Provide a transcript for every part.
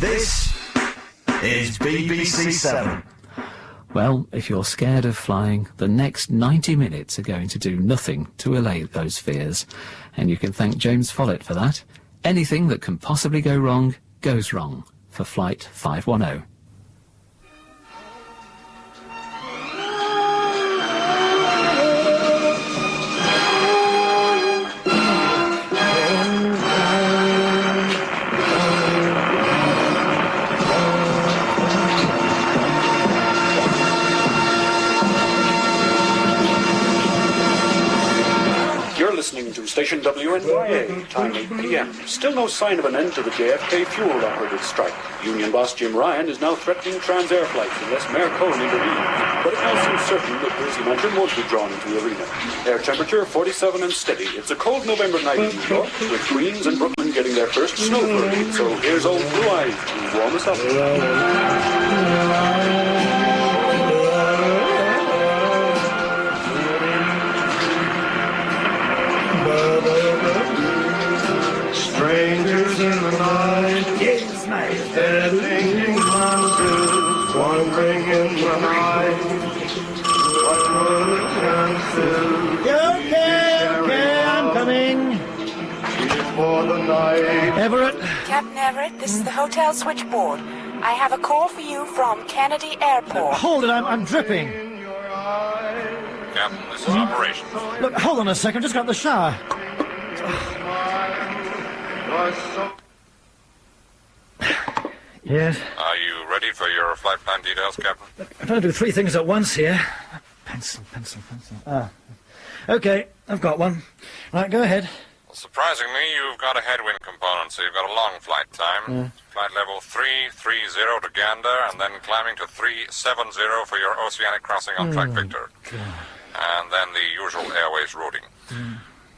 This is BBC 7. Well, if you're scared of flying, the next 90 minutes are going to do nothing to allay those fears. And you can thank James Follett for that. Anything that can possibly go wrong, goes wrong for Flight 510. Listening to station WNYA, time 8 p.m. Still no sign of an end to the JFK fuel operatives strike. Union boss Jim Ryan is now threatening Transair flights unless Mayor Cohen intervenes. But it now seems certain that Jersey Mansion won't be drawn into the arena. Air temperature 47 and steady. It's a cold November night in New York, with Queens and Brooklyn getting their first snow flurry. So here's old Blue Eyes to warm us up. Strangers in the night, Yes, mate. they're thinking glances, wandering in the night. What were the chances? Okay, I'm coming. For the night. Everett? Captain Everett, this is the hotel switchboard. I have a call for you from Kennedy Airport. Hold it, I'm dripping. Captain, this is operations. Look, hold on a second, just got the shower. Yes? Are you ready for your flight plan details, Captain? I'm trying to do three things at once here. Pencil. Okay, I've got one. Right, go ahead. Well, surprisingly, you've got a headwind component, so you've got a long flight time. Flight level 330 to Gander, and then climbing to 370 for your oceanic crossing on track Victor. And then the usual airways routing.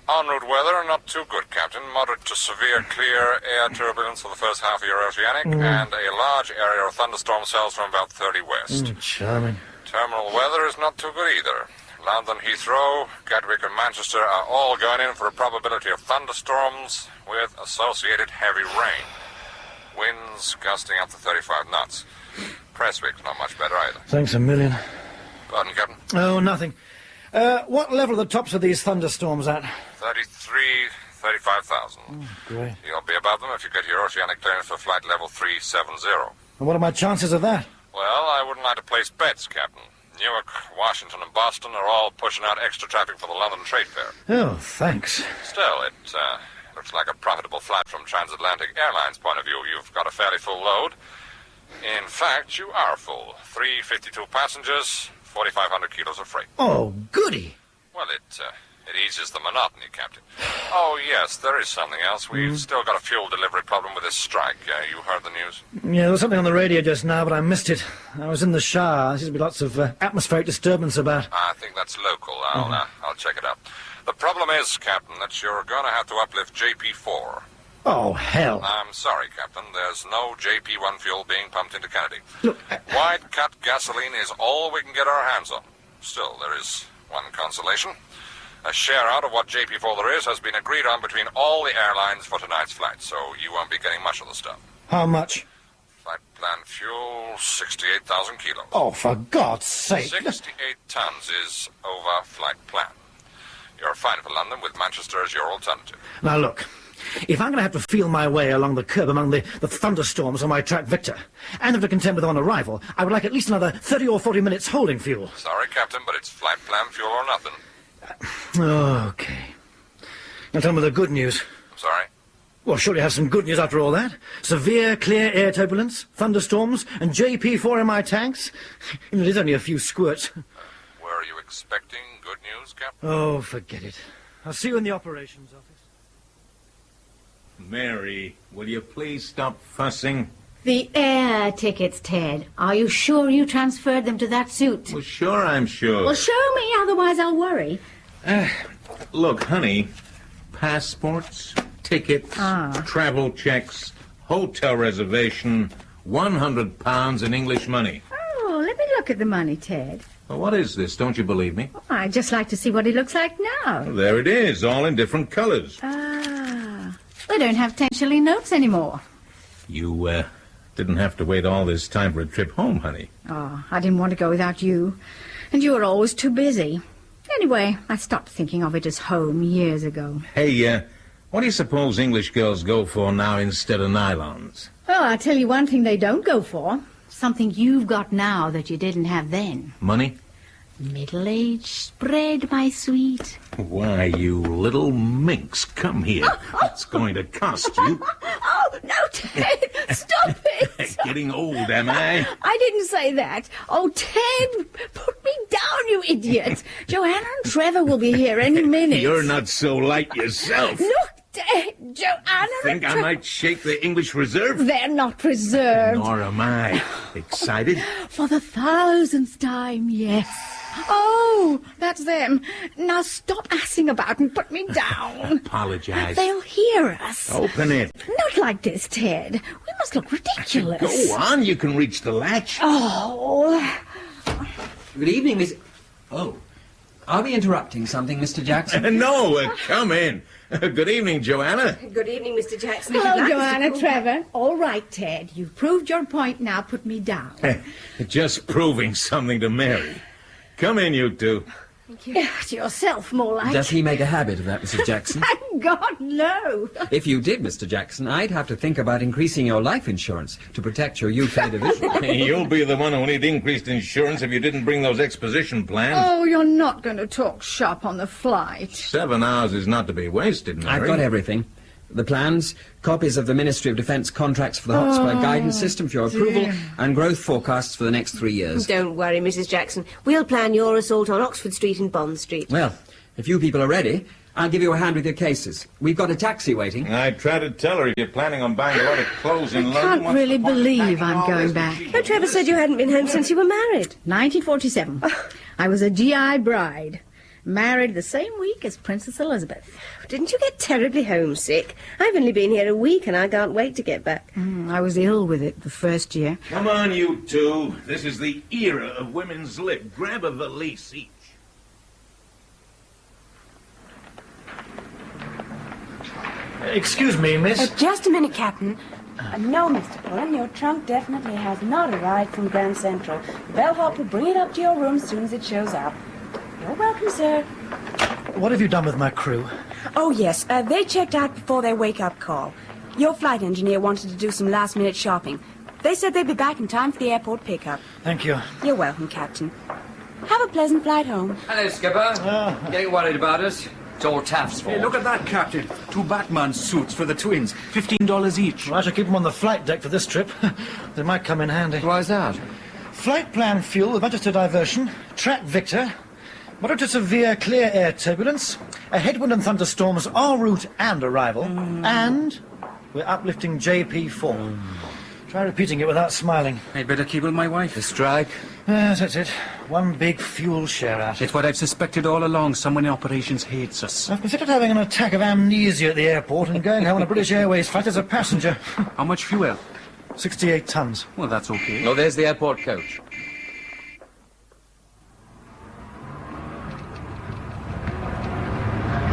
En route weather, not too good, Captain. Moderate to severe clear air turbulence for the first half of your oceanic, and a large area of thunderstorm cells from about 30 west. Charming. Terminal weather is not too good either. London, Heathrow, Gatwick and Manchester are all going in for a probability of thunderstorms with associated heavy rain. Winds gusting up to 35 knots. Prestwick's not much better either. Thanks a million. Pardon, Captain? Oh, nothing. What level are the tops of these thunderstorms at? 35,000. Great. You'll be above them if you get your oceanic clearance for flight level 370. And what are my chances of that? Well, I wouldn't like to place bets, Captain. Newark, Washington and Boston are all pushing out extra traffic for the London Trade Fair. Oh, thanks. Still, it looks like a profitable flight from Transatlantic Airlines' point of view. You've got a fairly full load. In fact, you are full. 352 passengers, 4,500 kilos of freight. Oh, goody. Well, it eases the monotony, Captain. Oh, yes, there is something else. We've still got a fuel delivery problem with this strike. You heard the news? Yeah, there was something on the radio just now, but I missed it. I was in the shower. There seems to be lots of atmospheric disturbance about. I think that's local. I'll check it out. The problem is, Captain, that you're going to have to uplift JP4. Oh, hell. I'm sorry, Captain. There's no JP1 fuel being pumped into Kennedy. Look, Wide-cut gasoline is all we can get our hands on. Still, there is one consolation. A share out of what JP4 there is has been agreed on between all the airlines for tonight's flight, so you won't be getting much of the stuff. how much? Flight plan fuel, 68,000 kilos. Oh, for God's sake. 68 tons is over flight plan. You're fine for London with Manchester as your alternative. Now, look. If I'm going to have to feel my way along the curb among the thunderstorms on my track Victor, and have to contend with them on arrival, I would like at least another 30 or 40 minutes holding fuel. Sorry, Captain, but it's flight plan fuel or nothing. Okay. Now tell me the good news. I'm sorry? Well, surely you have some good news after all that. Severe, clear air turbulence, thunderstorms, and JP4 in my tanks. It is only a few squirts. Were you expecting good news, Captain? Oh, forget it. I'll see you in the operations office. Mary, will you please stop fussing? The air tickets, Ted. Are you sure you transferred them to that suit? Well, sure, I'm sure. Well, show me, otherwise I'll worry. Look, honey, passports, tickets, travel checks, hotel reservation, £100 in English money. Oh, let me look at the money, Ted. Well, what is this? Don't you believe me? Oh, I'd just like to see what it looks like now. Well, there it is, all in different colours. They don't have 10-shilling notes anymore. You Didn't have to wait all this time for a trip home, honey. Oh, I didn't want to go without you. And you were always too busy. Anyway, I stopped thinking of it as home years ago. Hey, what do you suppose English girls go for now instead of nylons? Oh, I'll tell you one thing they don't go for. Something you've got now that you didn't have then. Money? Middle-aged spread, my sweet. Why, you little minx, come here. It's going to cost you. Oh, no, Ted, stop it. Getting old, am I? I didn't say that. Oh, Ted, put me down, you idiot. Joanna and Trevor will be here any minute. You're not so light yourself. Look, Ted, Joanna Think I might shake the English reserve? They're not reserved. Nor am I. Excited? For the 1000th time, yes. Oh, that's them. Now stop assing about and put me down. Apologize. They'll hear us. Open it. Not like this, Ted. We must look ridiculous. Go on, you can reach the latch. Oh. Good evening, Miss... Oh. Are we interrupting something, Mr. Jackson? No, come in. Good evening, Joanna. Good evening, Mr. Jackson. Hello, Joanna, Trevor. All right, Ted. You've proved your point. Now put me down. Just proving something to Mary. Come in, you two. Thank you. To yourself, more like. Does he make a habit of that, Mrs. Jackson? Thank God, no. If you did, Mr. Jackson, I'd have to think about increasing your life insurance to protect your UK division. You'll be the one who need increased insurance if you didn't bring those exposition plans. Oh, you're not going to talk shop on the flight. 7 hours is not to be wasted, Mary. I've got everything. The plans, copies of the Ministry of Defence contracts for the Hotspur guidance system for your approval, and growth forecasts for the next 3 years. Don't worry, Mrs. Jackson. We'll plan your assault on Oxford Street and Bond Street. Well, if you people are ready, I'll give you a hand with your cases. We've got a taxi waiting. I tried to tell her if you're planning on buying a lot of clothes in I London... can't really believe I'm going back. But Trevor said you hadn't been home since you were married. 1947. I was a GI bride. Married the same week as Princess Elizabeth. Didn't you get terribly homesick? I've only been here a week and I can't wait to get back. I was ill with it the first year. Come on, you two. This is the era of women's lip. Grab a valise each. Excuse me, miss. Just a minute, Captain. No, Mr. Pullen, your trunk definitely has not arrived from Grand Central. The bellhop will bring it up to your room as soon as it shows up. You're welcome, sir. What have you done with my crew? Oh, yes. They checked out before their wake-up call. Your flight engineer wanted to do some last-minute shopping. They said they'd be back in time for the airport pickup. Thank you. You're welcome, Captain. Have a pleasant flight home. Hello, Skipper. Getting worried about us? It's all Taft's fault. Hey, look at that, Captain. 2 Batman suits for the twins. $15 each. Well, I shall keep them on the flight deck for this trip. They might come in handy. Why's that? Flight plan fuel with register diversion, track Victor, moderate to severe clear air turbulence, a headwind and thunderstorms en route and arrival, and we're uplifting JP4. Try repeating it without smiling. I'd better cable my wife. The strike? Yes, that's it. One big fuel share-out. It's what I've suspected all along. Someone in operations hates us. I've considered having an attack of amnesia at the airport and going home on a British Airways flight as a passenger. How much fuel? 68 tons. Well, that's okay. Oh, there's the airport coach.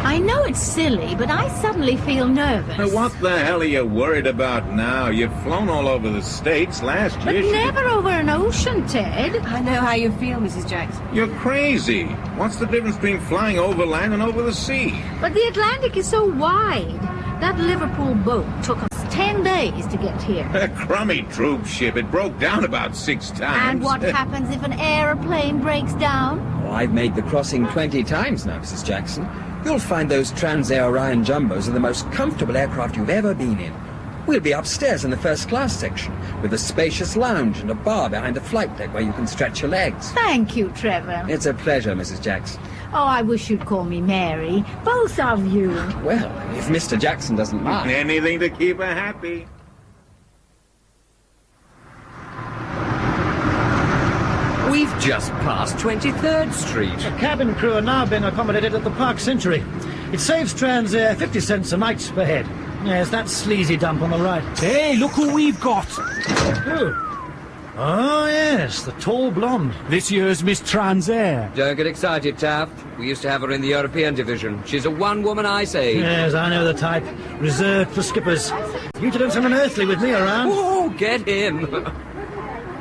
I know it's silly, but I suddenly feel nervous. What the hell are you worried about now? You've flown all over the States last But year. never over an ocean, Ted. I know how you feel, Mrs. Jackson. You're crazy. What's the difference between flying over land and over the sea? But the Atlantic is so wide. That Liverpool boat took us 10 days to get here. A crummy troop ship. It broke down about 6 times. And what happens if an aeroplane breaks down? Oh, I've made the crossing 20 times now, Mrs. Jackson. You'll find those Transair Orion Jumbos are the most comfortable aircraft you've ever been in. We'll be upstairs in the first class section, with a spacious lounge and a bar behind the flight deck where you can stretch your legs. Thank you, Trevor. It's a pleasure, Mrs. Jackson. Oh, I wish you'd call me Mary. Both of you. Well, if Mr. Jackson doesn't mind. Anything to keep her happy. We've just passed 23rd Street. The cabin crew are now being accommodated at the Park Century. It saves Transair 50 cents a night per head. Yes, that sleazy dump on the right. Hey, look who we've got. Who? Oh, yes, the tall blonde. This year's Miss Transair. Don't get excited, Taft. We used to have her in the European division. She's a one-woman ice age. Yes, I know the type. Reserved for skippers. You two don't sound unearthly with me around. Oh, get him.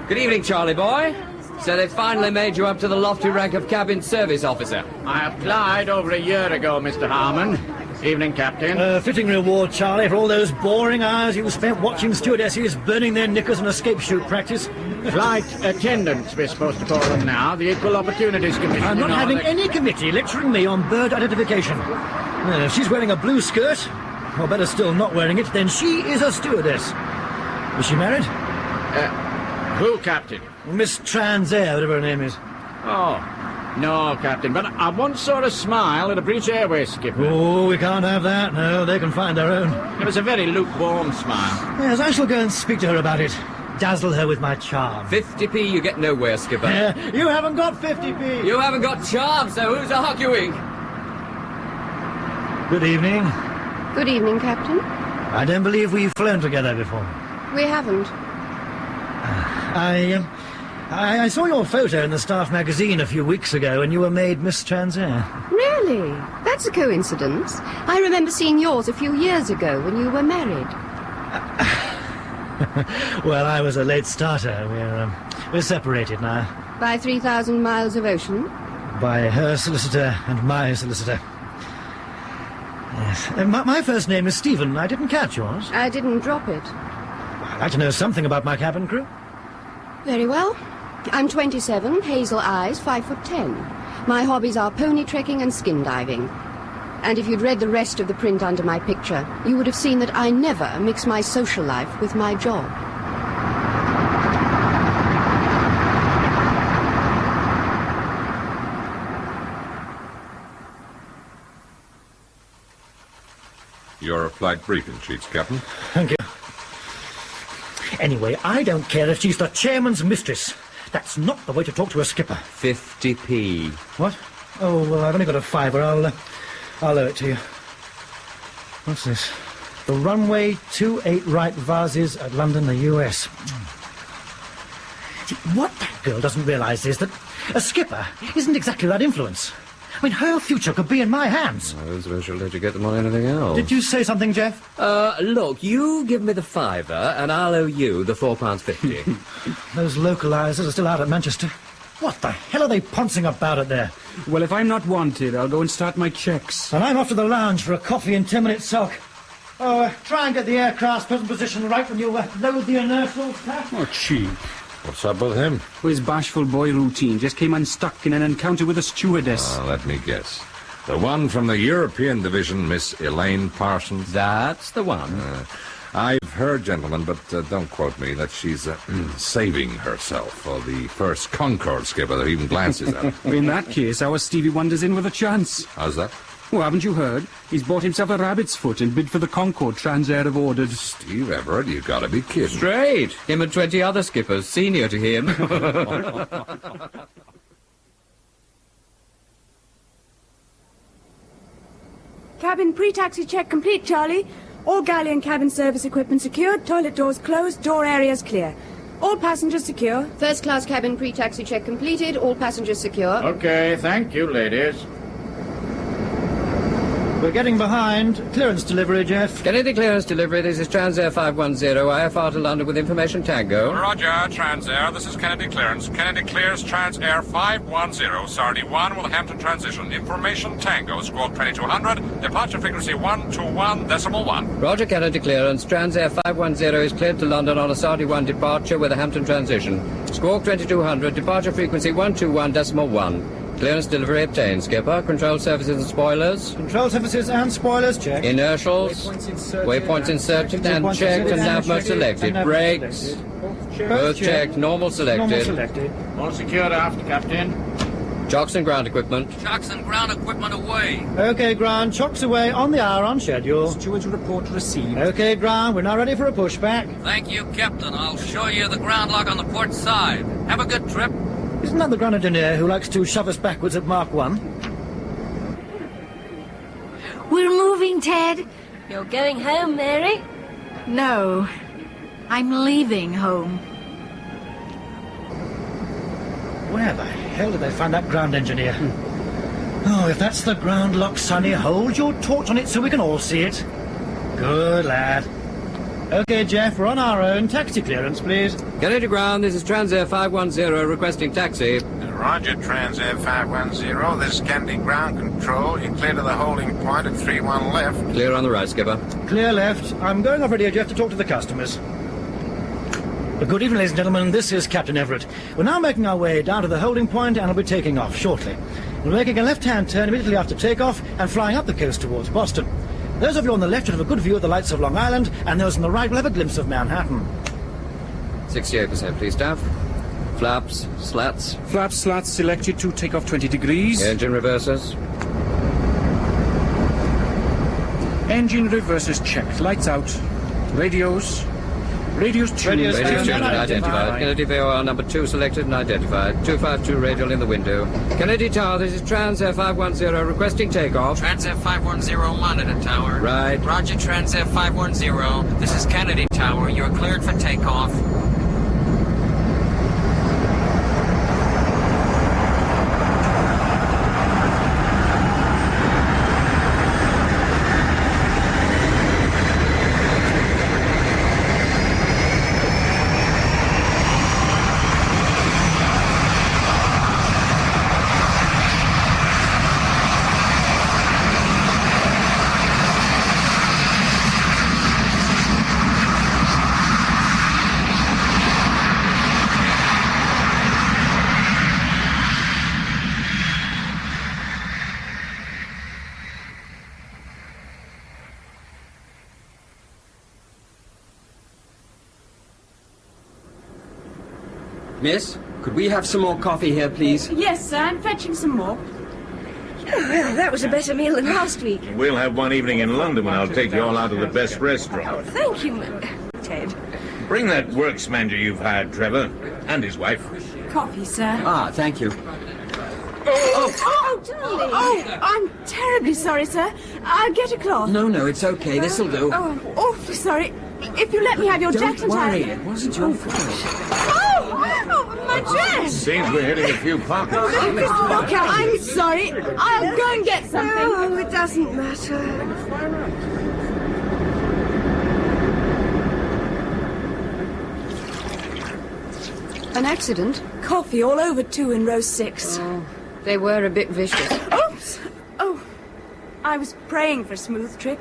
Good evening, Charlie boy. So they finally made you up to the lofty rank of cabin service officer. I applied over a year ago, Mr. Harmon. Evening, Captain. Fitting reward, Charlie, for all those boring hours you spent watching stewardesses burning their knickers and escape chute practice. Flight attendants, we're supposed to call them now. The Equal Opportunities Commission. I'm not having any committee lecturing me on bird identification. If she's wearing a blue skirt, or better still, not wearing it, then she is a stewardess. Is she married? Who, Captain? Miss Transair, whatever her name is. Oh. No, Captain, but I once saw a smile at a British Airways skipper. Oh, we can't have that. No, they can find their own. It was a very lukewarm smile. Yes, I shall go and speak to her about it. Dazzle her with my charm. 50p you get nowhere, skipper. You haven't got 50p. You haven't got charm, so who's a hockeying? Good evening. Good evening, Captain. I don't believe we've flown together before. We haven't. I saw your photo in the staff magazine a few weeks ago and you were made Miss Transair. Really? That's a coincidence. I remember seeing yours a few years ago when you were married. Well, I was a late starter. We're separated now. By 3,000 miles of ocean? By her solicitor and my solicitor. Yes. My first name is Stephen. I didn't catch yours. I didn't drop it. I'd like to know something about my cabin crew. Very well. I'm 27, hazel eyes, 5'10". My hobbies are pony trekking and skin diving. And if you'd read the rest of the print under my picture, you would have seen that I never mix my social life with my job. Your flight briefing sheets, Captain. Thank you. Anyway, I don't care if she's the chairman's mistress. That's not the way to talk to a skipper. 50p. What? Oh, well, I've only got a fiver. I'll owe it to you. What's this? The runway 28 right vases at London, the US. See, what that girl doesn't realise is that a skipper isn't exactly that influence. I mean, her future could be in my hands. I suppose she'll let you get them on anything else. Did you say something, Jeff? Look, you give me the fiver, and I'll owe you the £4.50. Those localisers are still out at Manchester. What the hell are they pouncing about it there? Well, if I'm not wanted, I'll go and start my checks. And I'm off to the lounge for a coffee and 10-minute sulk. Oh, try and get the aircraft's present position right when you load the inertials, Pat. Oh, cheek. What's up with him? His bashful boy routine just came unstuck in an encounter with a stewardess. Let me guess. The one from the European division, Miss Elaine Parsons? That's the one. I've heard, gentlemen, but don't quote me, that she's saving herself for the first Concorde skipper that even glances at her. In that case, our Stevie Wonder's in with a chance. How's that? Oh, haven't you heard? He's bought himself a rabbit's foot and bid for the Concorde Transair have ordered. Steve Everett, you gotta be kidding. Straight. Him and 20 other skippers, senior to him. Cabin pre-taxi check complete, Charlie. All galley and cabin service equipment secured, toilet doors closed, door areas clear. All passengers secure. First class cabin pre-taxi check completed, all passengers secure. Okay, thank you, ladies. We're getting behind. Clearance delivery, Jeff. Getting the clearance delivery. This is Transair 510, IFR to London with information Tango. Roger, Transair. This is Kennedy Clearance. Kennedy clears Transair 510, Sardi 1 with Hampton transition. Information Tango, squawk 2200, departure frequency 121.1. Roger, Kennedy clearance. Transair 510 is cleared to London on a Sardi 1 departure with a Hampton transition. Squawk 2200, departure frequency 121.1. Clearance delivery obtained, skipper. Control surfaces and spoilers. Control surfaces and spoilers checked. Inertials. Waypoints inserted and checked and nav mode selected. Brakes. Both checked. Normal selected. All secured aft, Captain. Chocks and ground equipment. Chocks and ground equipment away. OK, ground. Chocks away on the hour on schedule. Steward's report received. OK, ground. We're now ready for a pushback. Thank you, Captain. I'll show you the ground lock on the port side. Have a good trip. Isn't that the Grenadier who likes to shove us backwards at Mark 1? We're moving, Ted. You're going home, Mary? No, I'm leaving home. Where the hell did they find that ground engineer? Oh, if that's the ground lock, Sonny, hold your torch on it so we can all see it. Good lad. OK, Jeff, we're on our own. Taxi clearance, please. Kennedy Ground, this is Transair 510 requesting taxi. Roger, Transair 510. This is Kennedy Ground Control. You clear to the holding point at 31 left. Clear on the right, Skipper. Clear left. I'm going off radio, Jeff, to talk to the customers. Good evening, ladies and gentlemen. This is Captain Everett. We're now making our way down to the holding point and we'll be taking off shortly. We're making a left-hand turn immediately after takeoff and flying up the coast towards Boston. Those of you on the left should have a good view of the lights of Long Island, and those on the right will have a glimpse of Manhattan. 68%, please, staff. Flaps, slats. Flaps, slats selected to take off 20 degrees. Engine reversers. Engine reversers checked. Lights out. Radios. Radios tuned. Radios tuned and identified. Kennedy VOR number 2 selected and identified. 252 radial in the window. Kennedy Tower, this is Transair 510 requesting takeoff. Transair 510, monitor tower. Right. Roger, Transair 510. This is Kennedy Tower. You're cleared for takeoff. Miss, could we have some more coffee here, please? Yes, sir, I'm fetching some more. Oh, well, that was a better meal than last week. We'll have one evening in London when I'll take you all out of the best restaurant. Thank you, Ted. Bring that works manager you've hired, Trevor, and his wife. Coffee, sir. Ah, thank you. Oh, darling. Oh, I'm terribly sorry, sir. I'll get a cloth. No, it's okay. This'll do. Oh, I'm awfully sorry. If you let me have your jacket and tie... Don't worry, it wasn't your fault. Oh, my dress! Seems we're hitting a few pockets. Okay, I'm sorry. I'll go and get something. Oh, it doesn't matter. An accident? Coffee all over 2 in row 6. Oh, they were a bit vicious. Oops! Oh, I was praying for a smooth trip.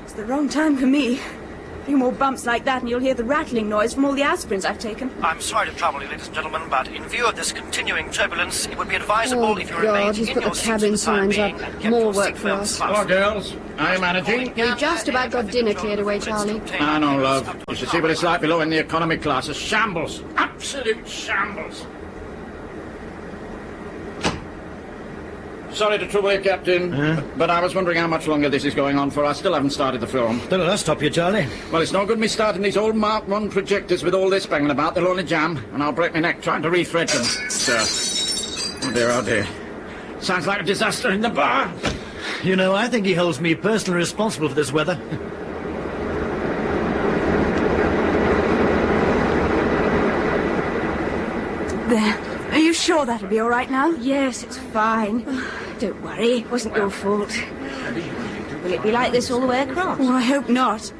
It's the wrong time for me. A few more bumps like that and you'll hear the rattling noise from all the aspirins I've taken. I'm sorry to trouble you, ladies and gentlemen, but in view of this continuing turbulence, it would be advisable if you God, remained he's in put your the seats cabin for the time signs being up. and kept More your work for seatbelts us. fastened. girls, I'm managing. We just about got dinner cleared away, Charlie. I know, love. You should see what it's like below in the economy class. A shambles. Absolute shambles. Sorry to trouble you, Captain, but I was wondering how much longer this is going on for. I still haven't started the film. Don't let us stop you, Charlie. Well, it's no good me starting these old Mark 1 projectors with all this banging about. They'll only jam, and I'll break my neck trying to rethread them. So, oh dear. Sounds like a disaster in the bar. You know, I think he holds me personally responsible for this weather. There. Are you sure that'll be all right now? Yes, it's fine. Don't worry, it wasn't your fault. Will it be like this all the way across? Oh, I hope not.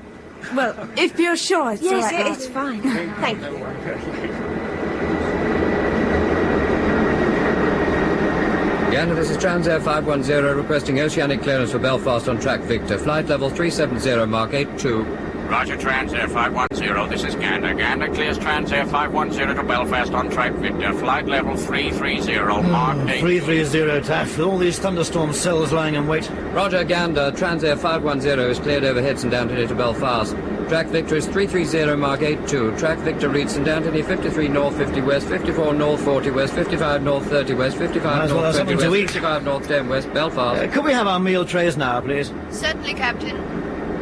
Well, if you're sure it's all Yes, right. it's fine. Thank you. Gander, this is Transair 510 requesting oceanic clearance for Belfast on track Victor. Flight level 370, Mark 82. Roger, Transair 510. This is Gander. Gander clears Transair 510 to Belfast on track Victor. Flight level 330, Mark 8. 330, Taff. With all these thunderstorm cells lying in wait. Roger, Gander. Transair 510 is cleared over St Anthony to Belfast. Track Victor is 330, Mark 82. Track Victor reads St Anthony 53 north, 50 west, 54 north, 40 west, 55 north, 30 west, 55 as well north, have 20 something west, to eat. 55 north, 10 west, Belfast. Could we have our meal trays now, please? Certainly, Captain.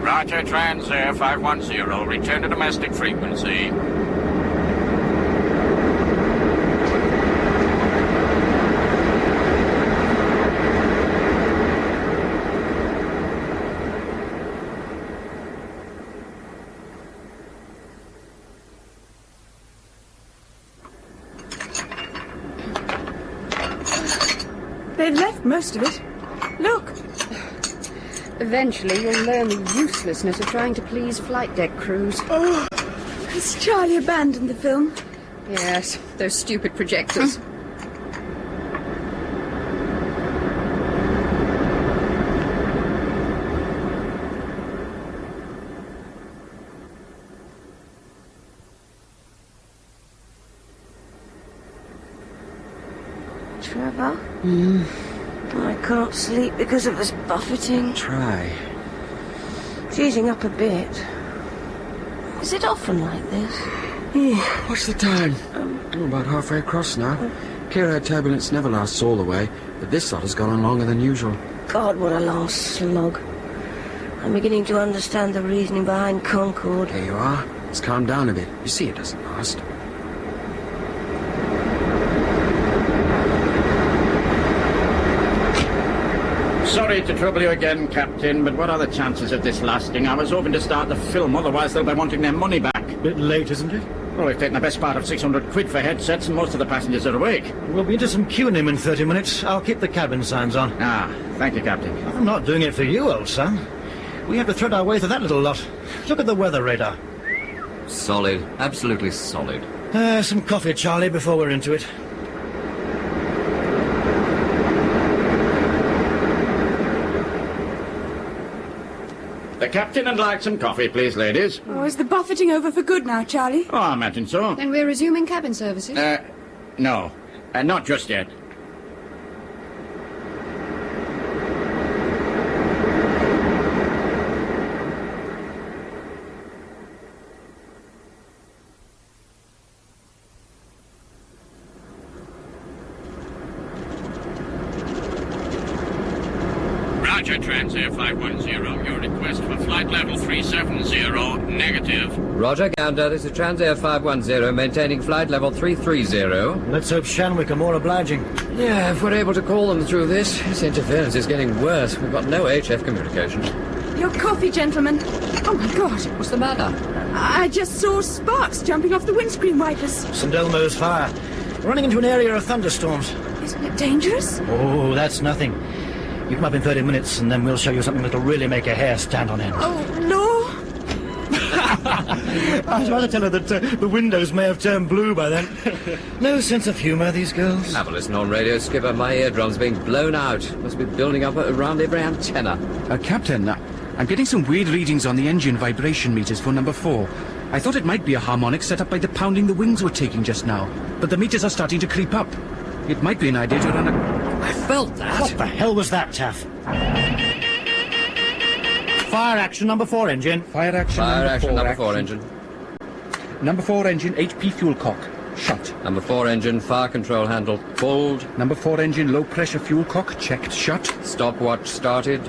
Roger, Transair 510. Return to domestic frequency. They've left most of it. Look. Eventually you'll learn the uselessness of trying to please flight deck crews. Oh, has Charlie abandoned the film? Yes, those stupid projectors. Trevor? I can't sleep because of this buffeting. Try. It's easing up a bit. Is it often like this? What's the time? We're about halfway across now. Clear air turbulence never lasts all the way, but this lot has gone on longer than usual. God, what a long slog. I'm beginning to understand the reasoning behind Concord. There you are. Let's calm down a bit. You see it doesn't last. Sorry to trouble you again, Captain, but what are the chances of this lasting? I was hoping to start the film, otherwise they'll be wanting their money back. Bit late, isn't it? Well, we've taken the best part of 600 quid for headsets and most of the passengers are awake. We'll be into some queuing in 30 minutes. I'll keep the cabin signs on. Ah, thank you, Captain. I'm not doing it for you, old son. We have to thread our way through that little lot. Look at the weather radar. Solid. Absolutely solid. Some coffee, Charlie, before we're into it. The Captain would like some coffee, please, ladies. Oh, is the buffeting over for good now, Charlie? Oh, I imagine so. Then we're resuming cabin services? No. Not just yet. Roger, Transair 510. Your request for flight level 370, negative. Roger, Gander. This is Transair 510, maintaining flight level 330. Let's hope Shanwick are more obliging. Yeah, if we're able to call them through this interference is getting worse. We've got no HF communications. Your coffee, gentlemen. Oh, my God. What's the matter? I just saw sparks jumping off the windscreen wipers. St. Elmo's fire. We're running into an area of thunderstorms. Isn't it dangerous? Oh, that's nothing. You come up in 30 minutes, and then we'll show you something that'll really make your hair stand on end. Oh, no. I was about to tell her that the windows may have turned blue by then. No sense of humour, these girls. Have a listen on radio, Skipper. My eardrum's being blown out. Must be building up around every antenna. Captain, I'm getting some weird readings on the engine vibration meters for number 4. I thought it might be a harmonic set up by the pounding the wings were taking just now, but the meters are starting to creep up. It might be an idea to run a... I felt that. What the hell was that, Taff? Fire action, number 4 engine. Fire action, number 4 engine. Number 4 engine, HP fuel cock. Shut. Number 4 engine, fire control handle pulled. Number 4 engine, low pressure fuel cock checked. Shut. Stopwatch started.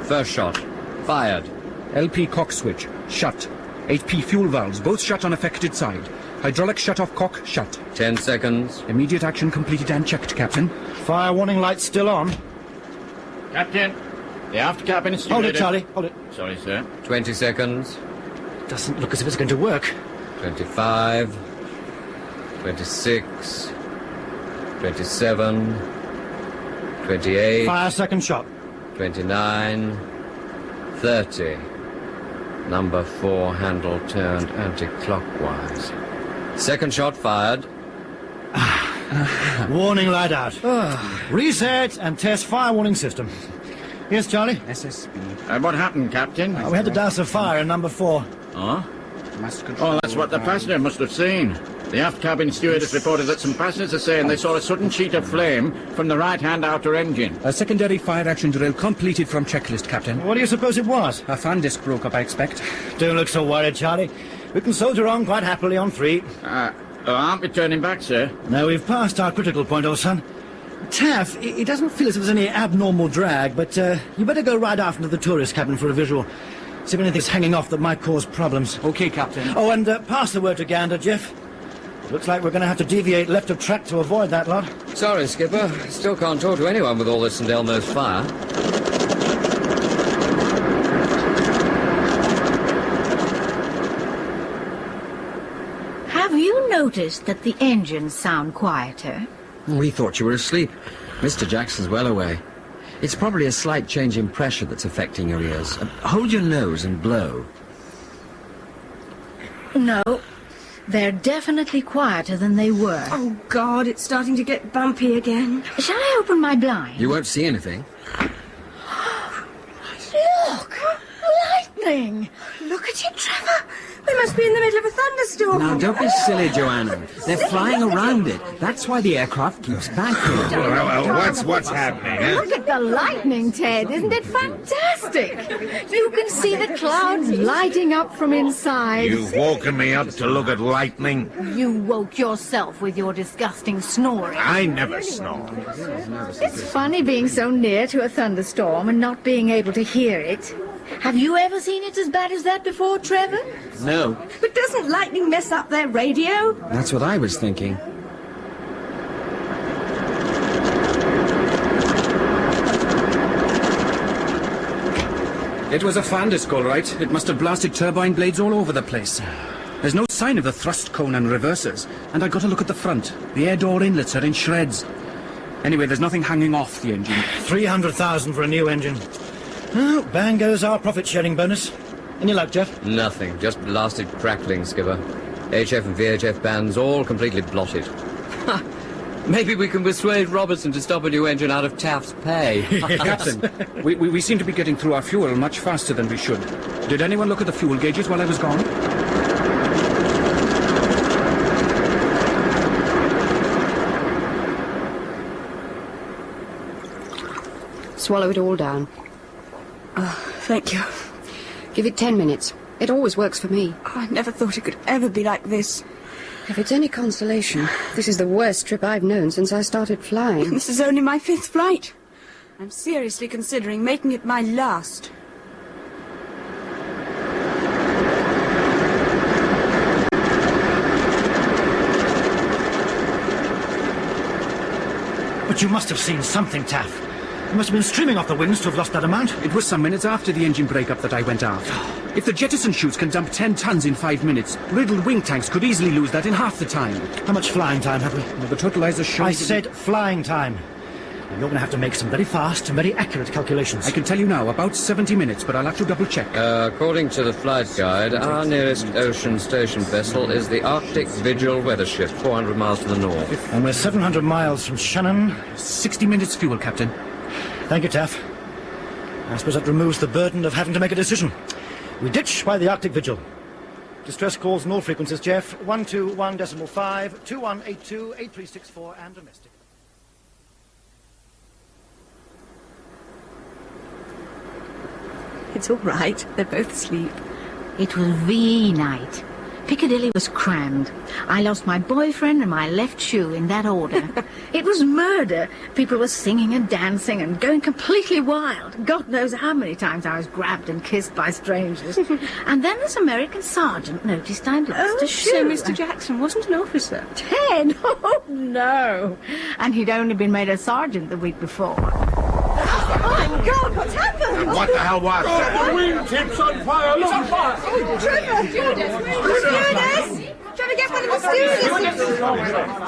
First shot. Fired. LP cock switch. Shut. HP fuel valves, both shut on affected side. Hydraulic shut-off cock, shut. 10 seconds. Immediate action completed and checked, Captain. Fire warning lights still on. Captain, the aft cabin is Hold it, Charlie, hold it. Sorry, sir. 20 seconds. Doesn't look as if it's going to work. 25. 26. 27. 28. Fire second shot. 29. 30. Number 4 handle turned anti-clockwise. Second shot fired. Warning light out. Reset and test fire warning system. Yes, Charlie? SSB. What happened, Captain? We had to douse a fire in number 4. Oh? Oh, that's what the passenger must have seen. The aft cabin steward has reported that some passengers are saying they saw a sudden sheet of flame from the right-hand outer engine. A secondary fire action drill completed from checklist, Captain. What do you suppose it was? A fan disc broke up, I expect. Don't look so worried, Charlie. We can soldier on quite happily on 3. Aren't we turning back, sir? No, we've passed our critical point, old son. Taff, it doesn't feel as if there's any abnormal drag, but you better go right aft into the tourist cabin for a visual. See if anything's hanging off that might cause problems. Okay, Captain. Oh, and pass the word to Gander, Jeff. Looks like we're going to have to deviate left of track to avoid that lot. Sorry, Skipper. Still can't talk to anyone with all this St. Elmo's fire. Have you noticed that the engines sound quieter? We thought you were asleep. Mr. Jackson's well away. It's probably a slight change in pressure that's affecting your ears. Hold your nose and blow. No, they're definitely quieter than they were. Oh, God, it's starting to get bumpy again. Shall I open my blind? You won't see anything. Look! Lightning! Look at it, Trevor. We must be in the middle of a thunderstorm. Now, don't be silly, Joanna. They're flying around it. That's why the aircraft keeps backing. Well, what's happening, eh? Look at the lightning, Ted. Isn't it fantastic? You can see the clouds lighting up from inside. You've woken me up to look at lightning. You woke yourself with your disgusting snoring. I never snore. It's funny being so near to a thunderstorm and not being able to hear it. Have you ever seen it as bad as that before, Trevor? No. But doesn't lightning mess up their radio? That's what I was thinking. It was a fan disc, all right. It must have blasted turbine blades all over the place. There's no sign of the thrust cone and reversers. And I got a look at the front. The air door inlets are in shreds. Anyway, there's nothing hanging off the engine. 300,000 for a new engine. Oh, bang goes our profit-sharing bonus. Any luck, Jeff? Nothing. Just blasted crackling, Skipper. HF and VHF bands all completely blotted. Ha! Maybe we can persuade Robertson to stop a new engine out of Taft's pay. Captain, we seem to be getting through our fuel much faster than we should. Did anyone look at the fuel gauges while I was gone? Swallow it all down. Oh, thank you. Give it 10 minutes. It always works for me. Oh, I never thought it could ever be like this. If it's any consolation, this is the worst trip I've known since I started flying. This is only my 5th flight. I'm seriously considering making it my last. But you must have seen something, Taff. You must have been streaming off the wings to have lost that amount. It was some minutes after the engine breakup that I went aft. If the jettison chutes can dump 10 tons in 5 minutes, riddled wing tanks could easily lose that in half the time. How much flying time have we? Well, the totalizer shows... I said flying time. You're going to have to make some very fast and very accurate calculations. I can tell you now, about 70 minutes, but I'll have to double-check. According to the flight guide, our nearest ocean station vessel is the Arctic Vigil weather ship, 400 miles to the north. And we're 700 miles from Shannon. 60 minutes fuel, Captain. Thank you, Taff. I suppose that removes the burden of having to make a decision. We ditch by the Arctic Vigil. Distress calls on all frequencies, Jeff. 121.5, 2182, 8364, and domestic. It's all right. They're both asleep. It was VE night. Piccadilly was crammed. I lost my boyfriend and my left shoe in that order. It was murder. People were singing and dancing and going completely wild. God knows how many times I was grabbed and kissed by strangers. And then this American sergeant noticed I'd lost a shoe. So Mr. Jackson wasn't an officer? Ted? Oh, no. And he'd only been made a sergeant the week before. Oh, my God, what's happened? What the hell was that? The wingtip's on fire! Look! On fire! Trevor! Stewardess! Trevor, get one of the stewardesses!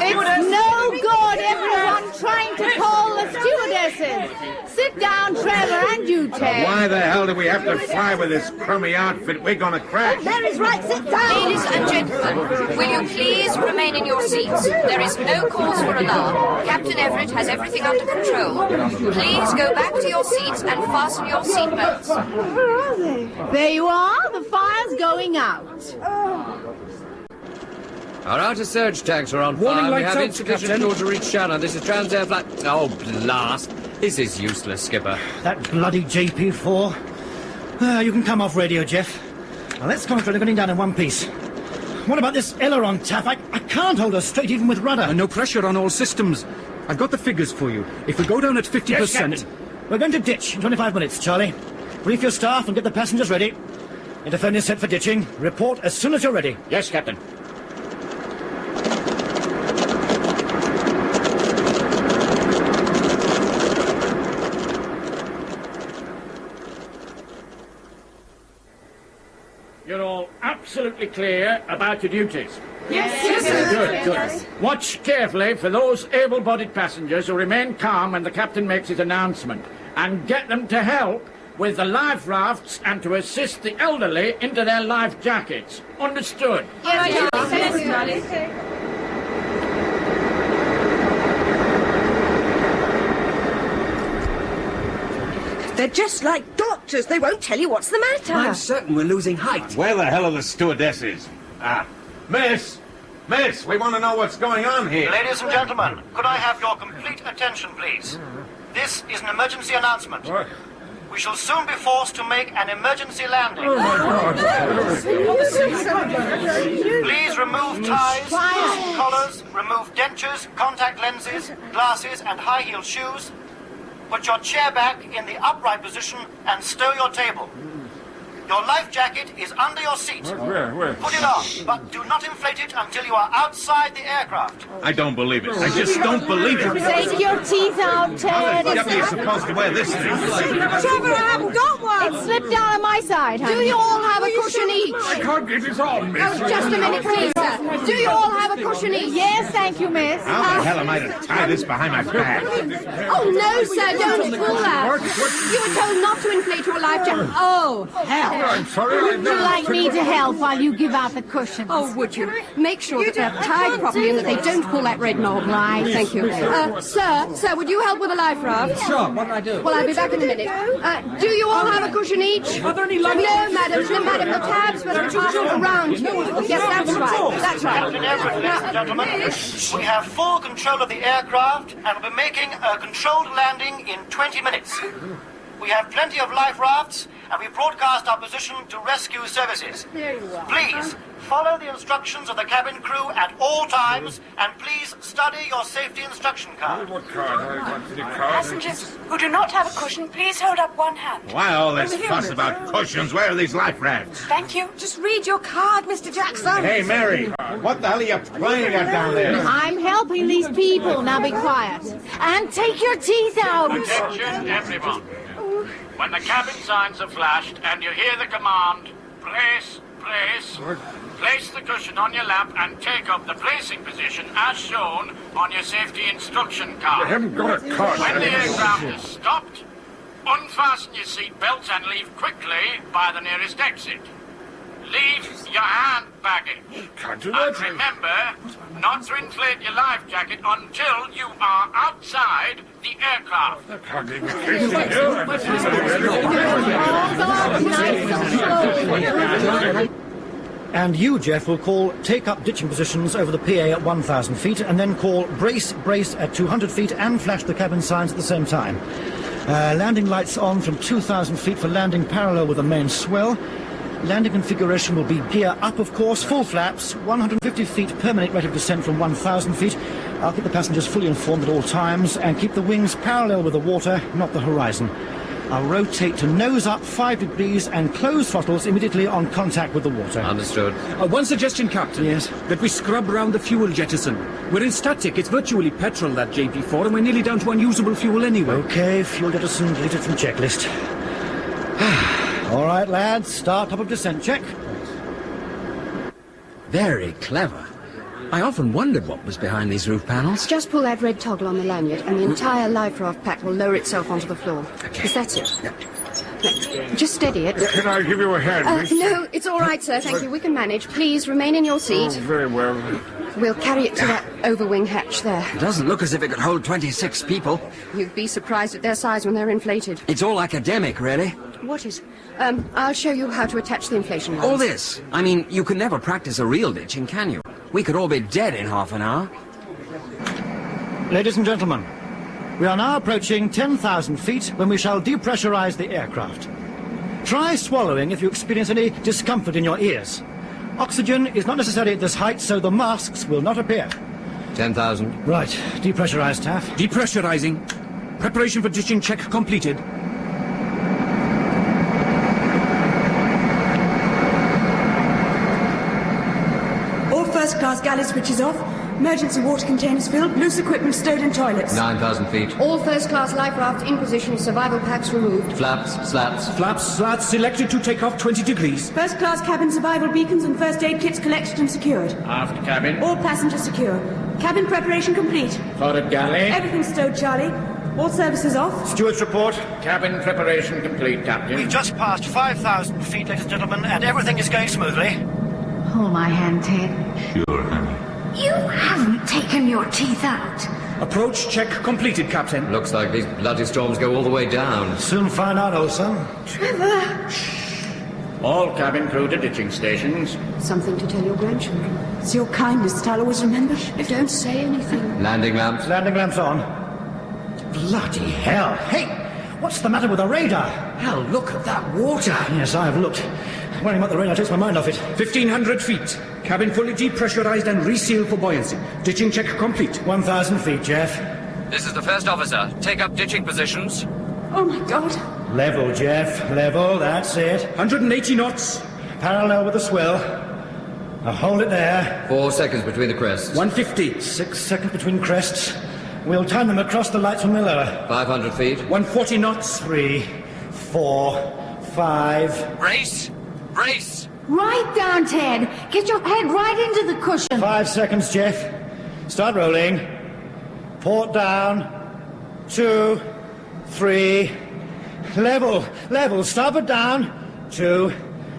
It's no good, everyone trying to call the stewardesses. Sit down, Trevor, and you, Ted. Why the hell do we have to fly with this crummy outfit? We're gonna crash. Mary's right, sit down! Ladies and gentlemen, will you please remain in your seats? There is no cause for alarm. Captain Everett has everything under control. Please go back to your seats and fasten your seatbelts. Where are they? There you are. The fire's going out. Oh. Our outer surge tanks are on Warning fire. We lights have out, insufficient Captain. fuel to reach Shannon. This is Transair flight... Oh, blast. This is useless, Skipper. That bloody JP4. You can come off radio, Jeff. Now let's concentrate on getting down in one piece. What about this aileron, Taff? I can't hold her straight even with rudder. No pressure on all systems. I've got the figures for you. If we go down at 50%... Yes, Captain. We're going to ditch in 25 minutes, Charlie. Brief your staff and get the passengers ready. Interphone is set for ditching. Report as soon as you're ready. Yes, Captain. You're all absolutely clear about your duties. Good, good. Watch carefully for those able-bodied passengers who remain calm when the captain makes his announcement, and get them to help with the life rafts and to assist the elderly into their life jackets. Understood? They're just like doctors. They won't tell you what's the matter. I'm certain we're losing height. Where the hell are the stewardesses? Miss! Miss, we want to know what's going on here. Ladies and gentlemen, could I have your complete attention, please? This is an emergency announcement. What? We shall soon be forced to make an emergency landing. Oh, my God. Please remove ties, collars, remove dentures, contact lenses, glasses, and high-heeled shoes. Put your chair back in the upright position and stow your table. Your life jacket is under your seat. Where? Put it on, but do not inflate it until you are outside the aircraft. I don't believe it. I just don't believe it. Take your teeth out, Ted. How are you supposed to wear this thing? Trevor, I haven't got one. It slipped down on my side, honey. Do you all have a cushion each? I can't get this on, miss. Oh, just a minute, please, sir. Do you all have a cushion each? Yes, thank you, miss. How the hell am I to tie this behind my back? Oh, no, sir, don't pull that. You were told not to inflate your life jacket. Oh, hell. I'm sorry. Would you like me to help while you give out the cushions? Oh, would you? Make sure that they're tied properly and that they don't pull that red knob. Right. Thank you. Sir, would you help with the life raft? Sure, what do I do? Well, I'll be back in a minute. Do you all have a cushion each? Are there any life? No, madam. No, madam. The tabs were passed around you. Yes, that's right. That's Captain right. Everett, ladies and gentlemen, we have full control of the aircraft and will be making a controlled landing in 20 minutes. We have plenty of life rafts, and we broadcast our position to rescue services. There you are. Please follow the instructions of the cabin crew at all times, and please study your safety instruction card. What card? Passengers who do not have a cushion, please hold up one hand. Why all this fuss about cushions? Where are these life rafts? Thank you. Just read your card, Mr. Jackson. Hey, Mary, what the hell are you playing at down there? I'm helping these people. Now be quiet. And take your teeth out. Attention, everyone. When the cabin signs are flashed and you hear the command, place, place the cushion on your lap and take up the placing position as shown on your safety instruction card. I haven't got a card. When the aircraft is stopped, unfasten your seat belts and leave quickly by the nearest exit. Leave your hand baggage. Can't do And that. remember not to inflate your life jacket until you are outside the aircraft. I can't even get it. And you, Jeff, will call take up ditching positions over the PA at 1,000 feet, and then call brace at 200 feet and flash the cabin signs at the same time. Landing lights on from 2,000 feet for landing parallel with the main swell. Landing configuration will be gear up, of course, full flaps, 150 feet permanent rate of descent from 1,000 feet. I'll keep the passengers fully informed at all times and keep the wings parallel with the water, not the horizon. I'll rotate to nose up 5 degrees and close throttles immediately on contact with the water. Understood. One suggestion, Captain. Yes? That we scrub round the fuel jettison. We're in static. It's virtually petrol, that JP4, and we're nearly down to unusable fuel anyway. Okay, fuel jettison deleted from checklist. All right, lads, start top of descent check. Very clever. I often wondered what was behind these roof panels. Just pull that red toggle on the lanyard and the entire life raft pack will lower itself onto the floor. Okay. Is that it? No, just steady it. Can I give you a hand, miss? No, it's all right, sir. Thank you. We can manage. Please remain in your seat. Very well. We'll carry it to that overwing hatch there. It doesn't look as if it could hold 26 people. You'd be surprised at their size when they're inflated. It's all academic, really. What is? I'll show you how to attach the inflation lines. All this. I mean, you can never practice a real ditching, can you? We could all be dead in half an hour. Ladies and gentlemen, we are now approaching 10,000 feet when we shall depressurize the aircraft. Try swallowing if you experience any discomfort in your ears. Oxygen is not necessary at this height, so the masks will not appear. 10,000. Right, depressurize, Taff. Depressurizing. Preparation for ditching check completed. All first-class galley switches off. Emergency water containers filled, loose equipment stowed in toilets. 9,000 feet. All first-class life rafts in position, survival packs removed. Flaps, slats. Flaps, slats selected to take off 20 degrees. First class cabin survival beacons and first aid kits collected and secured. Aft cabin. All passengers secure. Cabin preparation complete. Forward galley. Everything stowed, Charlie. All services off. Steward's report. Cabin preparation complete, Captain. We've just passed 5,000 feet, ladies and gentlemen, and everything is going smoothly. Hold my hand, Ted. Sure, honey. You haven't taken your teeth out. Approach check completed, Captain. Looks like these bloody storms go all the way down. Soon find out, old son. Trevor! All cabin crew to ditching stations. Something to tell your grandchildren. It's your kindness that I'll always remember. Don't say anything. Landing lamps. Landing lamps on. Bloody hell. Hey, what's the matter with the radar? Hell, look at that water. Yes, I've looked. Worrying about the radar takes my mind off it. 1,500 feet. Cabin fully depressurized and resealed for buoyancy. Ditching check complete. 1,000 feet, Jeff. This is the first officer. Take up ditching positions. Oh my God. Level, Jeff. Level, that's it. 180 knots. Parallel with the swell. Now hold it there. 4 seconds between the crests. 150. 6 seconds between crests. We'll time them across the lights from the lower. 500 feet. 140 knots. 3, 4, 5. Brace! Brace! Right down, Ted. Get your head right into the cushion. 5 seconds, Jeff. Start rolling. Port down. 2, 3. Level, level. Starboard down. 2,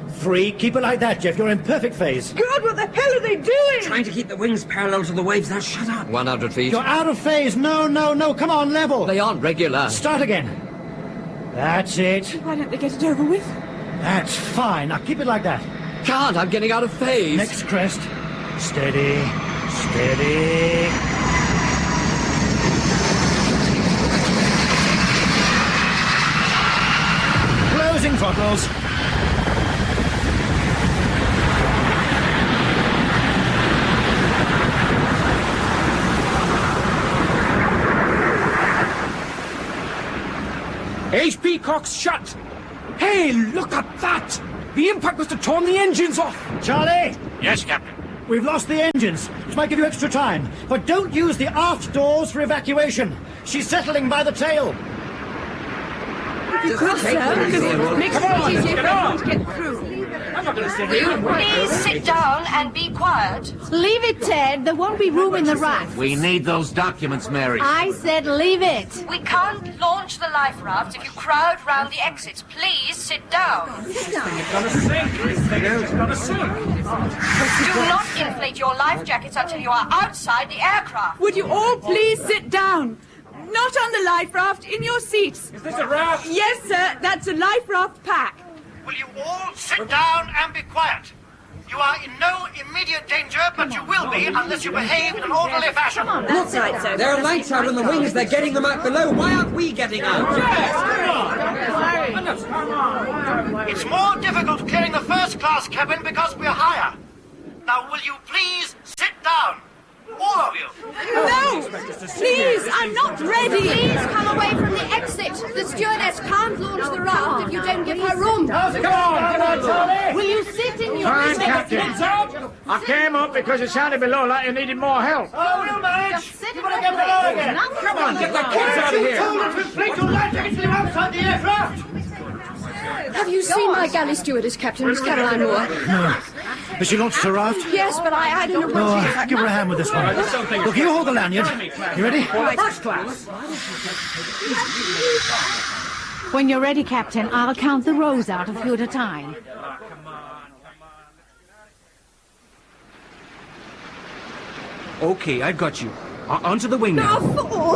3. Keep it like that, Jeff. You're in perfect phase. God, what the hell are they doing? Trying to keep the wings parallel to the waves. Now shut up. 100 feet. You're out of phase. No, no, no. Come on, level. They aren't regular. Start again. That's it. Why don't they get it over with? That's fine. Now keep it like that. Can't. I'm getting out of phase. Next crest. Steady. Steady. Closing throttles. HP cocks shut. Hey, look at that. The impact must have torn the engines off. Charlie, Yes, Captain. we've lost the engines, which might give you extra time. But don't use the aft doors for evacuation. She's settling by the tail. If you could, sir, because it makes it much easier for everyone to get through. I'm not going to sit Will here. you please sit down and be quiet? Leave it, Ted. There won't be room in the raft. We need those documents, Mary. I said leave it. We can't launch the life raft if you crowd round the exits. Please sit down. It's going to sink. This thing is going to sink. Do not inflate your life jackets until you are outside the aircraft. Would you all please sit down? Not on the life raft, in your seats. Is this a raft? Yes, sir, that's a life raft pack. Will you all sit down and be quiet? You are in no immediate danger, but you will be unless you behave in an orderly fashion. That's right, sir. There are lights out on the wings. They're getting them out below. Why aren't we getting out? It's more difficult clearing the first-class cabin because we're higher. Now, will you please sit down? All of you. No! Please, I'm not ready. Please come away from the exit. The stewardess can't launch the raft if you don't give her room. Come on, Charlie. Will you sit in your Fine, seat? Captain. I came up because it sounded below like you needed more help. Oh, we'll manage. Sit You better get below again. Come on, get the kids out of You here. told her to inflate your life jackets till you're outside the aircraft. Have you seen my galley stewardess, Captain, Miss Caroline Moore? No. Has she launched her raft? Yes, but I don't know Oh, what she is. give her a hand with this one. Look, you hold the lanyard. You ready? First class. When you're ready, Captain, I'll count the rows out a few at a time. Okay, I've got you. Onto the wing now.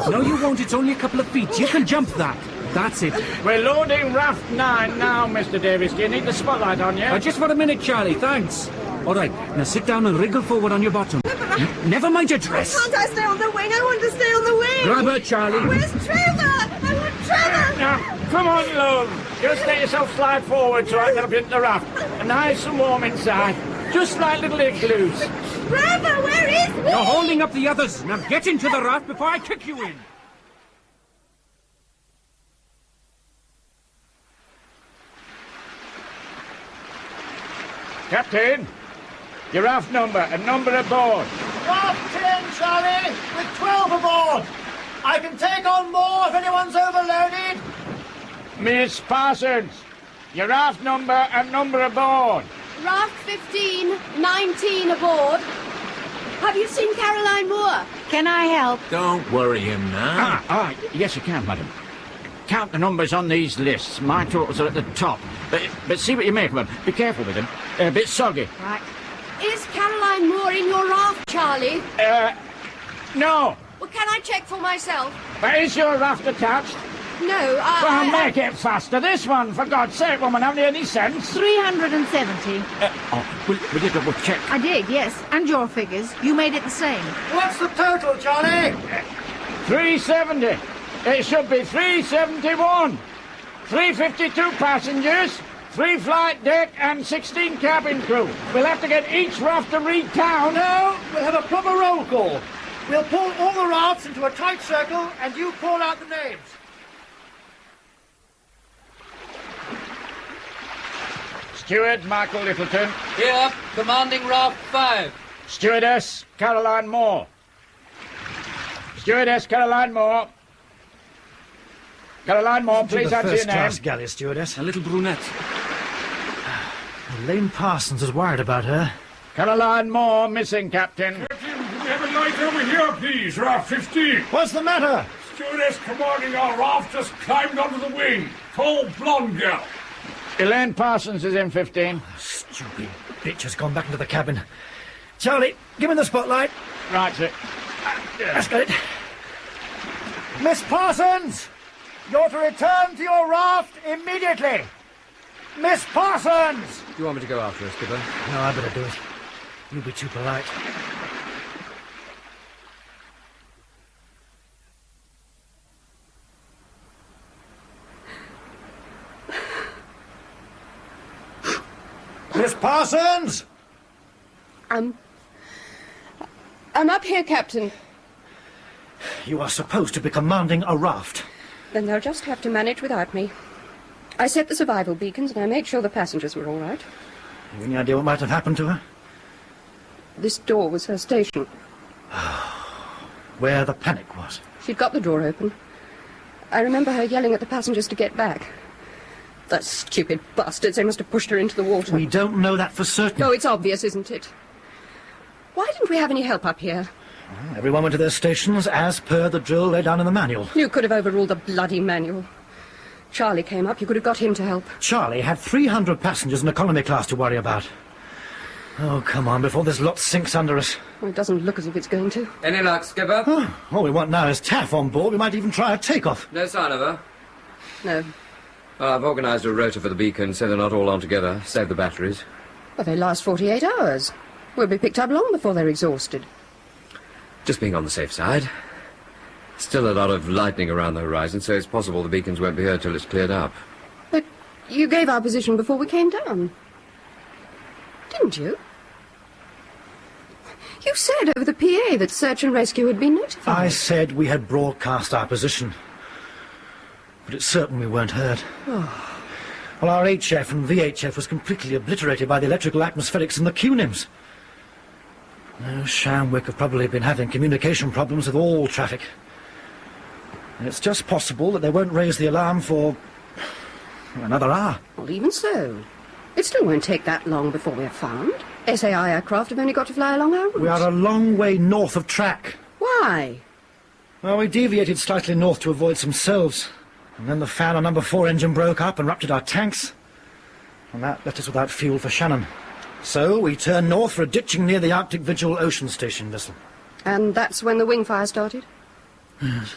No, you won't. It's only a couple of feet. You can jump that. That's it. We're loading raft 9 now, Mr. Davis. Do you need the spotlight on you? Just for a minute, Charlie. Thanks. All right, now sit down and wriggle forward on your bottom. Never mind your dress. Can't I stay on the wing? I want to stay on the wing. Grab her, Charlie. Where's Trevor? I want Trevor. Now, come on, love. Just let yourself slide forward so I can get up into the raft. Nice and warm inside. Just like little igloos. Trevor, where is he? You're holding up the others. Now get into the raft before I kick you in. Captain, your raft number and number aboard. Raft 10 Charlie, with 12 aboard. I can take on more if anyone's overloaded. Miss Parsons, your raft number and number aboard. Raft 15, 19 aboard. Have you seen Caroline Moore? Can I help? Don't worry him now. Yes, you can, madam. Count the numbers on these lists. My totals are at the top. But see what you make of them. Be careful with them. A bit soggy. Right. Is Caroline Moore in your raft, Charlie? No. Well, can I check for myself? But is your raft attached? No, Well, make it faster. This one, for God's sake, woman. Haven't you any sense? 370. Will you double check? I did, yes. And your figures. You made it the same. What's the total, Charlie? 370. It should be 371. 352 passengers, 3 flight deck and 16 cabin crew. We'll have to get each raft to recount. No, we'll have a proper roll call. We'll pull all the rafts into a tight circle and you call out the names. Steward, Michael Littleton. Here, commanding raft 5. Stewardess, Caroline Moore. Stewardess, Caroline Moore. Caroline Moore, please answer your name. First-class galley stewardess. A little brunette. Elaine Parsons is worried about her. Caroline Moore, missing, Captain. Captain, can we have a light over here, please? Raft 15. What's the matter? Stewardess commanding our raft just climbed onto the wing. Tall, blonde girl. Elaine Parsons is in 15. Stupid bitch has gone back into the cabin. Charlie, give me the spotlight. Right, sir. That's got it. Miss Parsons! You're to return to your raft immediately! Miss Parsons! Do you want me to go after her, Skipper? No, I better do it. You'll be too polite. Miss Parsons! I'm up here, Captain. You are supposed to be commanding a raft. Then they'll just have to manage without me. I set the survival beacons and I made sure the passengers were all right. Have any idea what might have happened to her? This door was her station. Where the panic was. She'd got the door open. I remember her yelling at the passengers to get back. The stupid bastards, they must have pushed her into the water. We don't know that for certain. No, it's obvious, isn't it? Why didn't we have any help up here? Everyone went to their stations as per the drill laid down in the manual. You could have overruled the bloody manual. Charlie came up, you could have got him to help. Charlie had 300 passengers in economy class to worry about. Oh, come on, before this lot sinks under us. Well, it doesn't look as if it's going to. Any luck, Skipper? All we want now is Taff on board. We might even try a takeoff. No sign of her? No. Well, I've organised a rota for the beacon so they're not all on together. Save the batteries. Well, they last 48 hours. We'll be picked up long before they're exhausted. Just being on the safe side. Still a lot of lightning around the horizon, so it's possible the beacons won't be heard till it's cleared up. But you gave our position before we came down. Didn't you? You said over the PA that search and rescue had been notified. I said we had broadcast our position. But it's certain we weren't heard. Oh. Well, our HF and VHF was completely obliterated by the electrical atmospherics in the QNIMs. No, Shamwick have probably been having communication problems with all traffic. And it's just possible that they won't raise the alarm for another hour. Well, even so. It still won't take that long before we're found. SAI aircraft have only got to fly along our route. We are a long way north of track. Why? Well, we deviated slightly north to avoid some selves. And then the fan on number 4 engine broke up and ruptured our tanks. And that left us without fuel for Shannon. So we turned north for a ditching near the Arctic Vigil Ocean Station vessel. And that's when the wing fire started? Yes.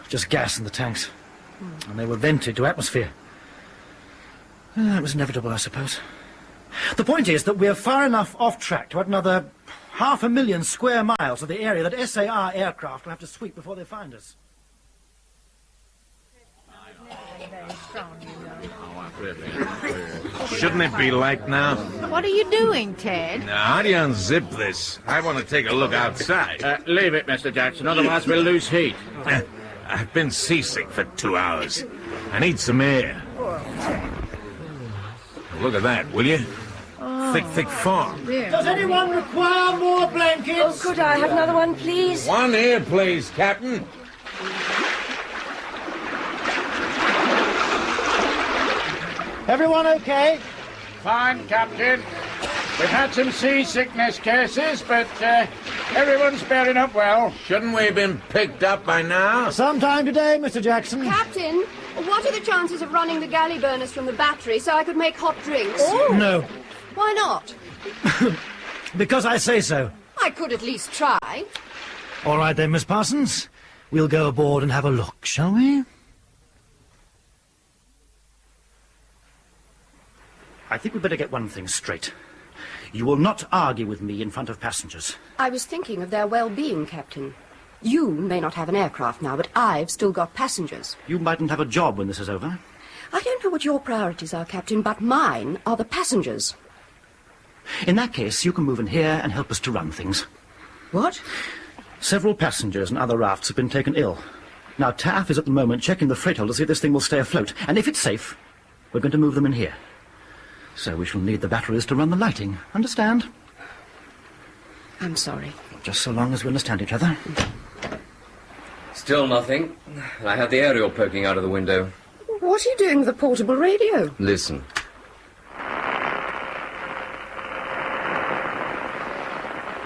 Just gas in the tanks. And they were vented to atmosphere. That was inevitable, I suppose. The point is that we're far enough off track to add another 500,000 square miles of the area that SAR aircraft will have to sweep before they find us. Shouldn't it be light now? What are you doing, Ted? Now, how do you unzip this? I want to take a look outside. Leave it, Mr. Jackson, otherwise we'll lose heat. I've been seasick for 2 hours. I need some air. Look at that, will you? thick fog. Does anyone require more blankets? Oh, could I have another one, please? One here, please, Captain. Everyone okay? Fine, Captain. We've had some seasickness cases, but everyone's bearing up well. Shouldn't we have been picked up by now? Sometime today, Mr. Jackson. Captain, what are the chances of running the galley burners from the battery so I could make hot drinks? No. Why not? Because I say so. I could at least try. All right then, Miss Parsons. We'll go aboard and have a look, shall we? I think we'd better get one thing straight. You will not argue with me in front of passengers. I was thinking of their well-being, Captain. You may not have an aircraft now, but I've still got passengers. You mightn't have a job when this is over. I don't know what your priorities are, Captain, but mine are the passengers. In that case, you can move in here and help us to run things. What? Several passengers and other rafts have been taken ill. Now, Taff is at the moment checking the freight hold to see if this thing will stay afloat. And if it's safe, we're going to move them in here. So we shall need the batteries to run the lighting. Understand? I'm sorry. Just so long as we understand each other. Still nothing. I had the aerial poking out of the window. What are you doing with the portable radio? Listen.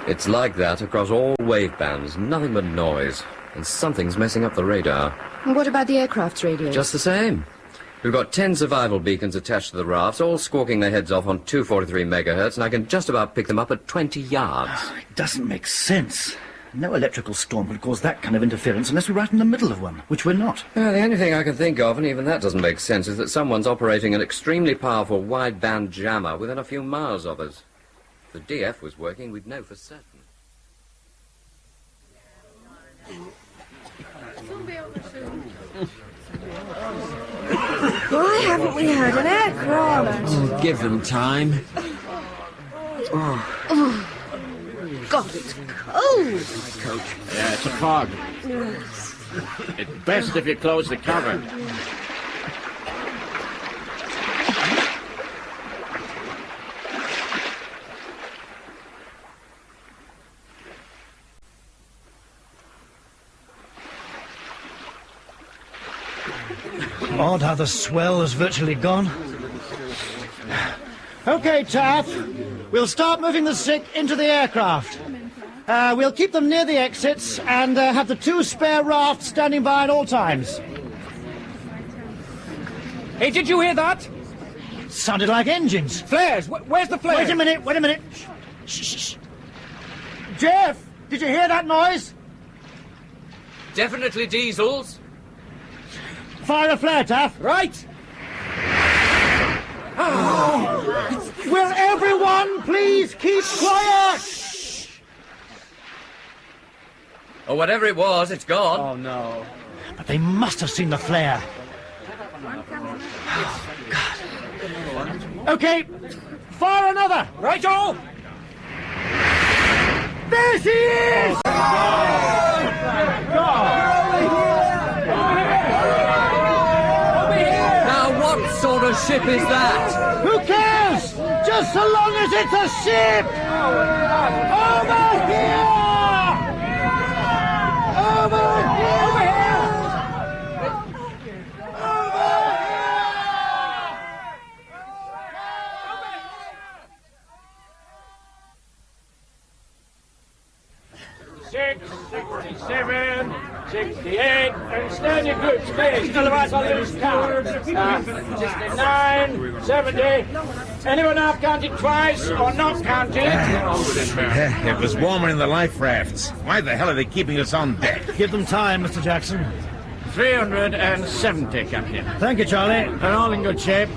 It's like that across all wave bands. Nothing but noise. And something's messing up the radar. And what about the aircraft's radio? Just the same. We've got 10 survival beacons attached to the rafts, all squawking their heads off on 243 megahertz, and I can just about pick them up at 20 yards. It doesn't make sense. No electrical storm would cause that kind of interference unless we're right in the middle of one, which we're not. The only thing I can think of, and even that doesn't make sense, is that someone's operating an extremely powerful wideband jammer within a few miles of us. If the DF was working, we'd know for certain. Why haven't we had an aircraft? Oh, give them time. Oh, God, it's cold. Yeah, it's a fog. It's best if you close the cover. Odd how the swell has virtually gone. Okay, Taff. We'll start moving the sick into the aircraft. We'll keep them near the exits and have the 2 spare rafts standing by at all times. Hey, did you hear that? Sounded like engines. Flares! Where's the flare? Wait a minute. Shh. Jeff, did you hear that noise? Definitely diesels. Fire a flare, Taff. Right. Will everyone please keep quiet? Or whatever it was, it's gone. Oh, no. But they must have seen the flare. Okay, fire another. Right, Joel. There she is! What sort of ship is that? Who cares? Just so long as it's a ship! Over here! Over here! Six, 67, 68, and stand your good space. Otherwise I'll lose count. 69, 70. Anyone not counted twice or not counted? It was warmer in the life rafts. Why the hell are they keeping us on deck? Give them time, Mr. Jackson. 370, Captain. Thank you, Charlie. They're all in good shape,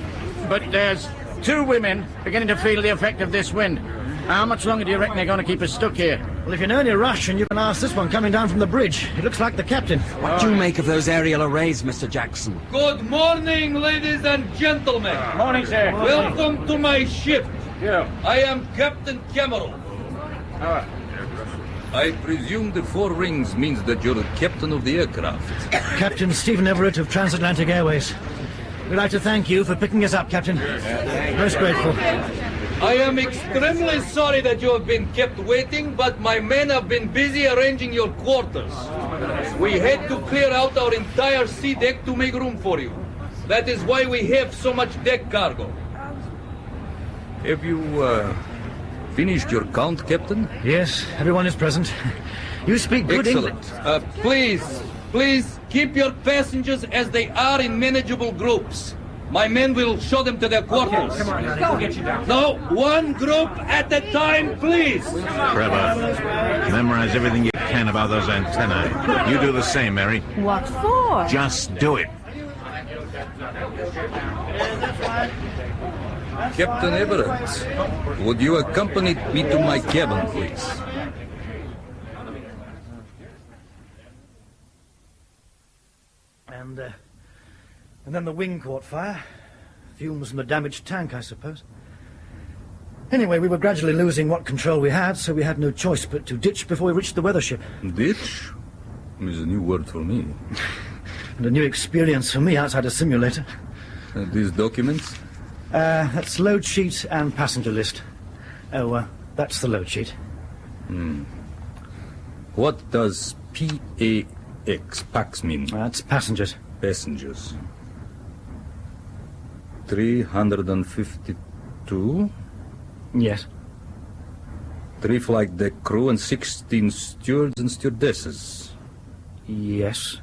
but there's 2 women beginning to feel the effect of this wind. How much longer do you reckon they're going to keep us stuck here? Well, if you know any Russian, you can ask this one coming down from the bridge. It looks like the captain. What do you make of those aerial arrays, Mr. Jackson? Good morning, ladies and gentlemen. Morning, sir. Welcome to my ship. Yeah. I am Captain Cameron. I presume the 4 rings means that you're the captain of the aircraft. Captain Stephen Everett of Transatlantic Airways. We'd like to thank you for picking us up, Captain. Most grateful. I am extremely sorry that you have been kept waiting, but my men have been busy arranging your quarters. We had to clear out our entire sea deck to make room for you. That is why we have so much deck cargo. Have you, finished your count, Captain? Yes, everyone is present. You speak good Excellent. English. Please, keep your passengers as they are in manageable groups. My men will show them to their quarters. Come on, go get you down. No, one group at a time, please. Trevor, memorize everything you can about those antennae. You do the same, Mary. What for? Just do it. Captain Everett, would you accompany me to my cabin, please? And then the wing caught fire. Fumes from the damaged tank, I suppose. Anyway, we were gradually losing what control we had, so we had no choice but to ditch before we reached the weather ship. Ditch is a new word for me. And a new experience for me outside a simulator. These documents? That's load sheet and passenger list. Oh, that's the load sheet. What does PAX, PAX mean? That's passengers. Passengers. 352? Yes. 3 flight deck crew and 16 stewards and stewardesses. Yes.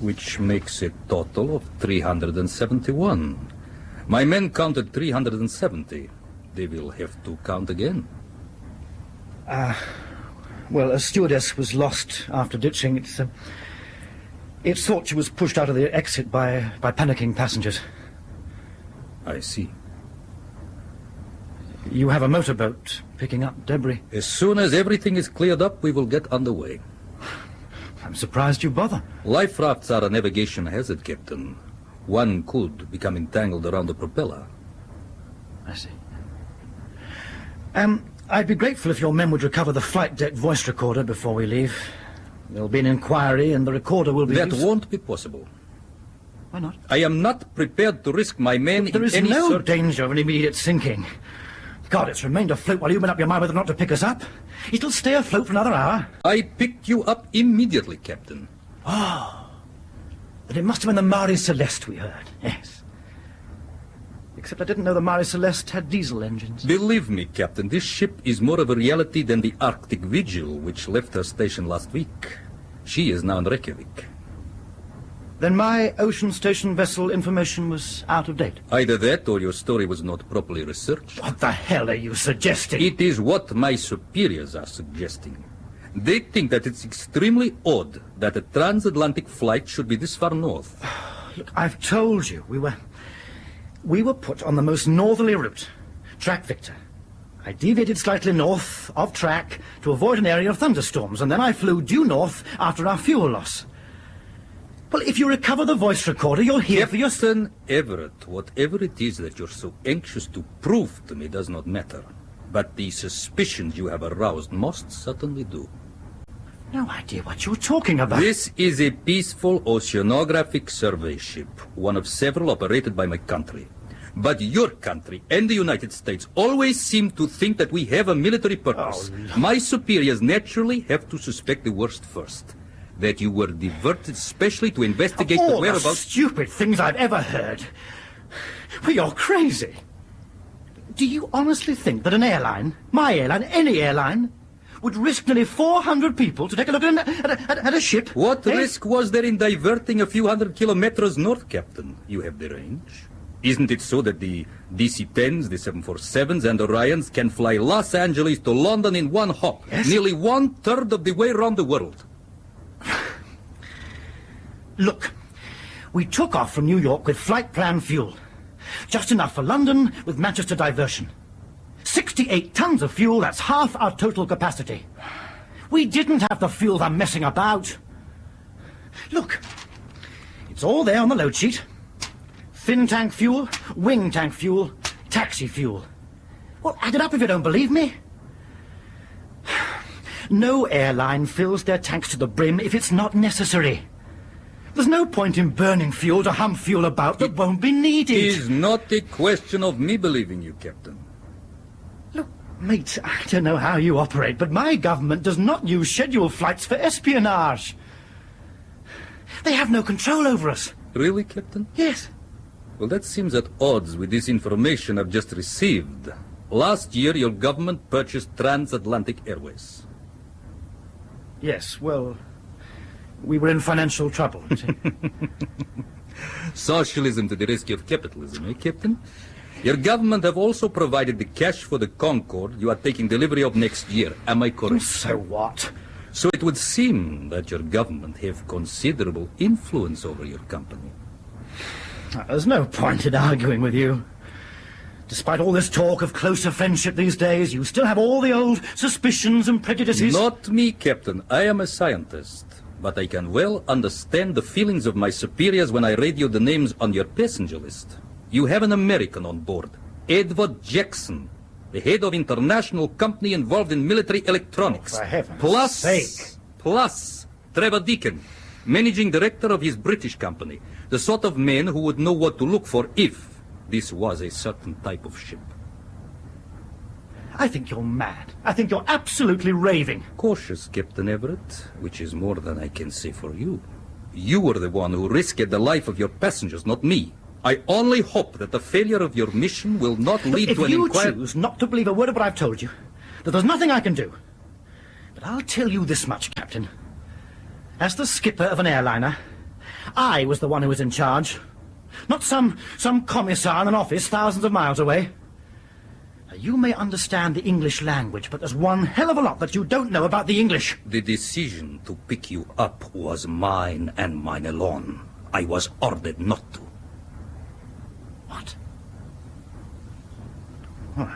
Which makes a total of 371. My men counted 370. They will have to count again. Well, a stewardess was lost after ditching. It's thought she was pushed out of the exit by panicking passengers. I see. You have a motorboat picking up debris. As soon as everything is cleared up, we will get underway. I'm surprised you bother. Life rafts are a navigation hazard, Captain. One could become entangled around the propeller. I see. I'd be grateful if your men would recover the flight deck voice recorder before we leave. There'll be an inquiry and the recorder will be That won't be possible. Why not? I am not prepared to risk my men There is in any no danger of an immediate sinking. God, it's remained afloat while you made up your mind whether or not to pick us up. It'll stay afloat for another hour. I picked you up immediately, Captain. Oh. Then it must have been the Marie Celeste we heard. Yes. Except I didn't know the Marie Celeste had diesel engines. Believe me, Captain, this ship is more of a reality than the Arctic Vigil, which left her station last week. She is now in Reykjavik. Then my ocean station vessel information was out of date. Either that or your story was not properly researched. What the hell are you suggesting? It is what my superiors are suggesting. They think that it's extremely odd that a transatlantic flight should be this far north. Look, I've told you, we were put on the most northerly route, track Victor. I deviated slightly north of track to avoid an area of thunderstorms, and then I flew due north after our fuel loss. Well, if you recover the voice recorder, you'll hear for your... Captain Everett, whatever it is that you're so anxious to prove to me does not matter. But the suspicions you have aroused most certainly do. No idea what you're talking about. This is a peaceful oceanographic survey ship, one of several operated by my country. But your country and the United States always seem to think that we have a military purpose. Oh, my superiors naturally have to suspect the worst first. That you were diverted specially to investigate the whereabouts... All the stupid things I've ever heard. Well, you're crazy. Do you honestly think that an airline, my airline, any airline, would risk nearly 400 people to take a look at a ship? What risk was there in diverting a few hundred kilometers north, Captain? You have the range. Isn't it so that the DC-10s, the 747s, and Orions can fly Los Angeles to London in one hop? Yes. Nearly 1/3 of the way around the world. Look, we took off from New York with flight plan fuel. Just enough for London with Manchester diversion. 68 tons of fuel, that's half our total capacity. We didn't have the fuel they're messing about. Look, it's all there on the load sheet. Fin tank fuel, wing tank fuel, taxi fuel. Well, add it up if you don't believe me. No airline fills their tanks to the brim if it's not necessary. There's no point in burning fuel to hum fuel about that won't be needed. It is not a question of me believing you, Captain. Mate, I don't know how you operate, but my government does not use scheduled flights for espionage. They have no control over us. Really, Captain? Yes. Well, that seems at odds with this information I've just received. Last year, your government purchased transatlantic airways. Yes, well, we were in financial trouble. Socialism to the rescue of capitalism, eh, Captain? Your government have also provided the cash for the Concorde you are taking delivery of next year. Am I correct? So what? So it would seem that your government have considerable influence over your company. There's no point in arguing with you. Despite all this talk of closer friendship these days, you still have all the old suspicions and prejudices. Not me, Captain. I am a scientist. But I can well understand the feelings of my superiors when I read you the names on your passenger list. You have an American on board, Edward Jackson, the head of international company involved in military electronics. Oh, for heaven's sake. Plus, Trevor Deacon, managing director of his British company, the sort of man who would know what to look for if this was a certain type of ship. I think you're mad. I think you're absolutely raving. Cautious, Captain Everett, which is more than I can say for you. You were the one who risked the life of your passengers, not me. I only hope that the failure of your mission will not lead to an inquiry. If you choose not to believe a word of what I've told you, that there's nothing I can do. But I'll tell you this much, Captain. As the skipper of an airliner, I was the one who was in charge. Not some commissar in an office thousands of miles away. Now, you may understand the English language, but there's one hell of a lot that you don't know about the English. The decision to pick you up was mine and mine alone. I was ordered not to. What? Well,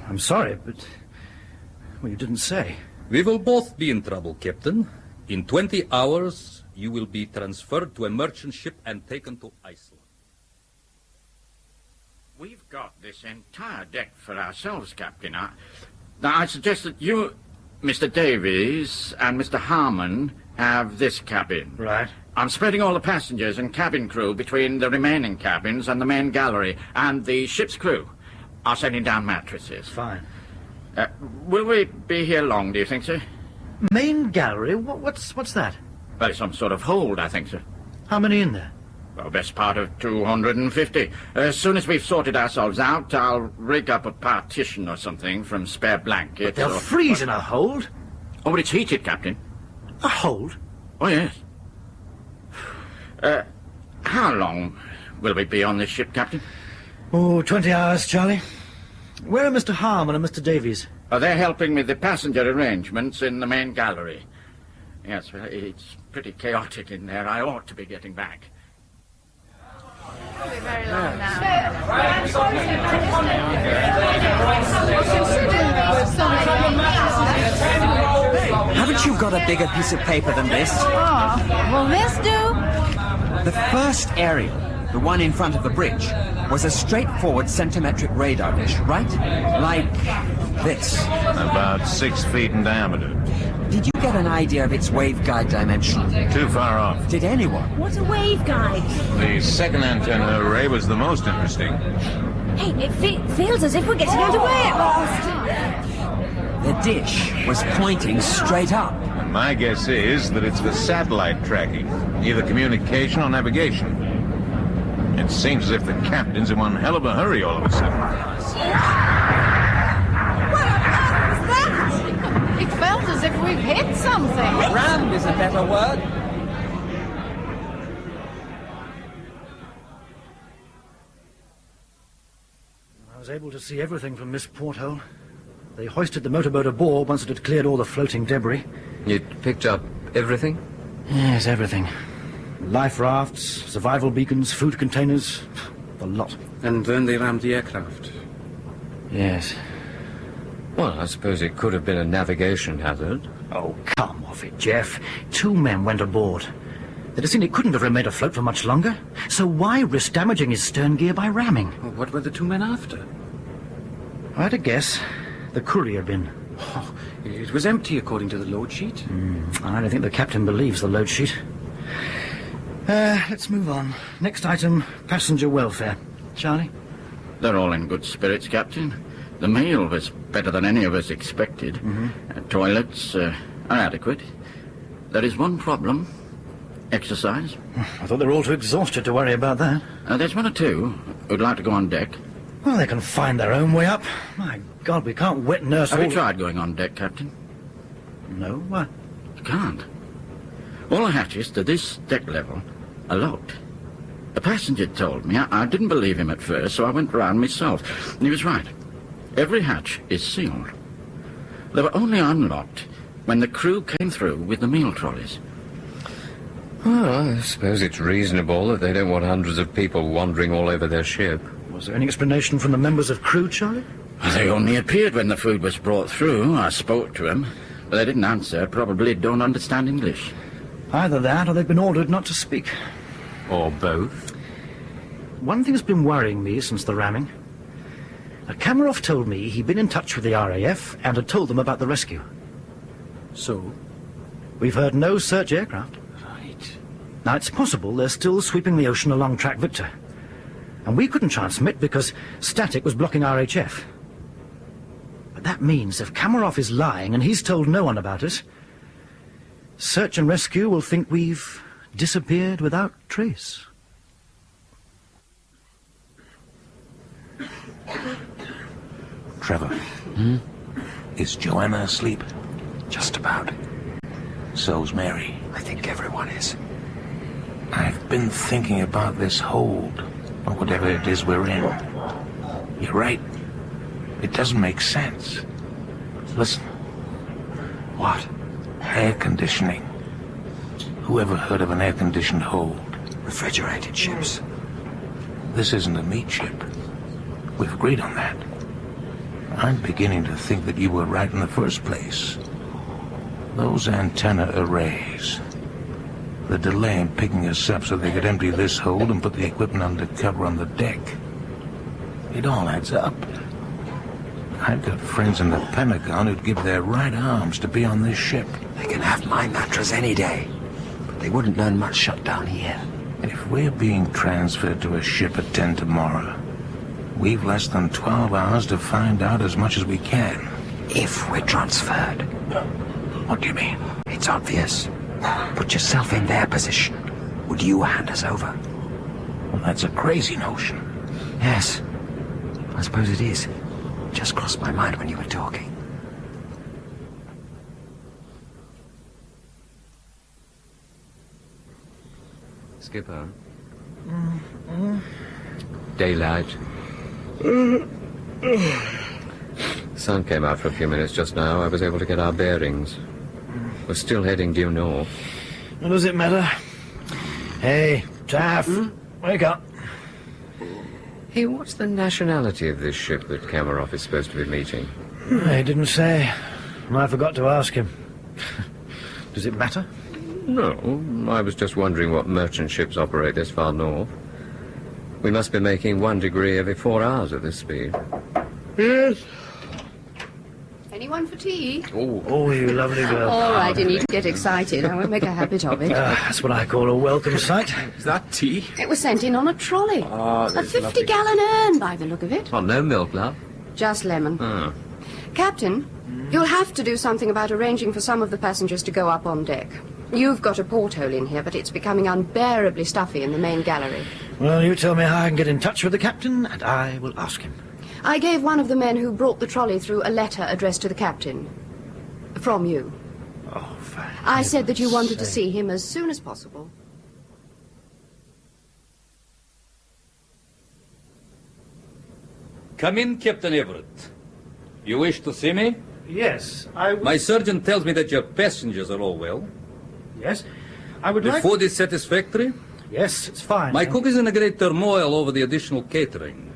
I'm sorry, but... well, you didn't say. We will both be in trouble, Captain. In 20 hours, you will be transferred to a merchant ship and taken to Iceland. We've got this entire deck for ourselves, Captain. Now, I suggest that you, Mr. Davies, and Mr. Harmon have this cabin. Right. I'm spreading all the passengers and cabin crew between the remaining cabins and the main gallery, and the ship's crew are sending down mattresses. Fine. Will we be here long, do you think, sir? Main gallery? What's that? Well, some sort of hold, I think, sir. How many in there? Well, best part of 250. As soon as we've sorted ourselves out, I'll rig up a partition or something from spare blankets. But they'll freeze in a hold. Oh, but it's heated, Captain. A hold? Oh, yes. How long will we be on this ship, Captain? Oh, 20 hours, Charlie. Where are Mr. Harmon and Mr. Davies? Oh, they're helping with the passenger arrangements in the main gallery. Yes, well, it's pretty chaotic in there. I ought to be getting back. It'll be very long now. Haven't you got a bigger piece of paper than this? Oh, will this do? The first aerial, the one in front of the bridge, was a straightforward centimetric radar dish, right? Like this. About 6 feet in diameter. Did you get an idea of its waveguide dimension? Too far off. Did anyone? What's a waveguide? The second antenna array was the most interesting. Hey, it feels as if we're getting underway at last. The dish was pointing straight up. And my guess is that it's for satellite tracking, either communication or navigation. It seems as if the captain's in one hell of a hurry all of a sudden. What on earth was that? It felt as if we've hit something. Rammed is a better word. I was able to see everything from this porthole. They hoisted the motorboat aboard once it had cleared all the floating debris. You picked up everything? Yes, everything. Life rafts, survival beacons, food containers, the lot. And then they rammed the aircraft. Yes. Well, I suppose it could have been a navigation hazard. Oh, come off it, Jeff. 2 men went aboard. They'd have seen it couldn't have remained afloat for much longer. So why risk damaging his stern gear by ramming? Well, what were the 2 men after? I had a guess. The courier bin. Oh, it was empty according to the load sheet. I don't think the captain believes the load sheet. Let's move on. Next item, passenger welfare. Charlie? They're all in good spirits, Captain. The meal was better than any of us expected. Toilets are adequate. There is one problem. Exercise. I thought they were all too exhausted to worry about that. There's one or two who'd like to go on deck. Well, they can find their own way up. My God, we can't wet nurse Have all... you tried going on deck, Captain? No, why? You can't. All the hatches to this deck level are locked. A passenger told me. I didn't believe him at first, so I went round myself. And he was right. Every hatch is sealed. They were only unlocked when the crew came through with the meal trolleys. Well, I suppose it's reasonable that they don't want hundreds of people wandering all over their ship. Was there any explanation from the members of crew, Charlie? They only appeared when the food was brought through. I spoke to them, but they didn't answer. Probably don't understand English. Either that, or they've been ordered not to speak. Or both. One thing has been worrying me since the ramming. Kamarov told me he'd been in touch with the RAF and had told them about the rescue. So? We've heard no search aircraft. Right. Now, it's possible they're still sweeping the ocean along Track Victor. And we couldn't transmit because static was blocking RHF. But that means if Kamarov is lying and he's told no one about it, search and rescue will think we've disappeared without trace. Trevor. Is Joanna asleep? Just about. So's Mary. I think everyone is. I've been thinking about this hold, or whatever it is we're in. You're right. It doesn't make sense. Listen. What? Air conditioning. Whoever heard of an air-conditioned hold? Refrigerated ships. This isn't a meat ship. We've agreed on that. I'm beginning to think that you were right in the first place. Those antenna arrays. The delay in picking us up so they could empty this hold and put the equipment under cover on the deck. It all adds up. I've got friends in the Pentagon who'd give their right arms to be on this ship. They can have my mattress any day. But they wouldn't learn much shutdown here. If we're being transferred to a ship at 10 tomorrow, we've less than 12 hours to find out as much as we can. If we're transferred. What do you mean? It's obvious. Put yourself in their position. Would you hand us over? Well, that's a crazy notion. Yes. I suppose it is. Just crossed my mind when you were talking. Skipper. Daylight. Sun came out for a few minutes just now. I was able to get our bearings. We're still heading due north. What does it matter? Hey, Taff, wake up. Hey, what's the nationality of this ship that Kamarov is supposed to be meeting? He didn't say. And I forgot to ask him. Does it matter? No, I was just wondering what merchant ships operate this far north. We must be making 1 degree every 4 hours at this speed. Yes. Anyone for tea? Oh, you lovely girl. All right, you need to get excited. I won't make a habit of it. That's what I call a welcome sight. Is that tea? It was sent in on a trolley. A 50-gallon urn, by the look of it. Oh, no milk, love? Just lemon. Oh. Captain, you'll have to do something about arranging for some of the passengers to go up on deck. You've got a porthole in here, but it's becoming unbearably stuffy in the main gallery. Well, you tell me how I can get in touch with the captain, and I will ask him. I gave one of the men who brought the trolley through a letter addressed to the captain. From you. Oh, I said that you wanted to see him as soon as possible. Come in, Captain Everett. You wish to see me? Yes, My surgeon tells me that your passengers are all well. Yes, I would The like... food is satisfactory? Yes, it's fine. My cook is in a great turmoil over the additional catering.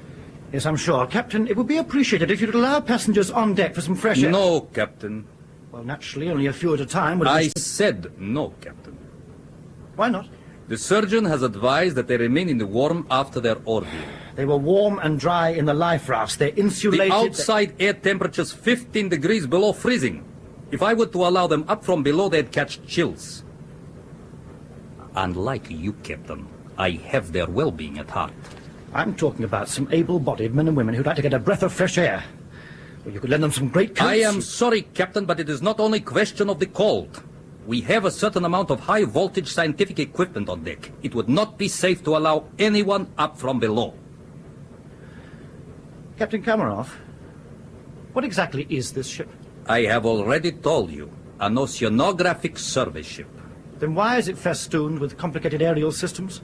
Yes, I'm sure. Captain, it would be appreciated if you'd allow passengers on deck for some fresh air. No, Captain. Well, naturally, only a few at a time would... I said no, Captain. Why not? The surgeon has advised that they remain in the warm after their ordeal. They were warm and dry in the life rafts. They're insulated... The outside air temperature's 15 degrees below freezing. If I were to allow them up from below, they'd catch chills. Unlike you, Captain, I have their well-being at heart. I'm talking about some able-bodied men and women who'd like to get a breath of fresh air. Well, you could lend them some great coats. I am sorry, Captain, but it is not only question of the cold. We have a certain amount of high-voltage scientific equipment on deck. It would not be safe to allow anyone up from below. Captain Kamarov, what exactly is this ship? I have already told you, an oceanographic survey ship. Then why is it festooned with complicated aerial systems?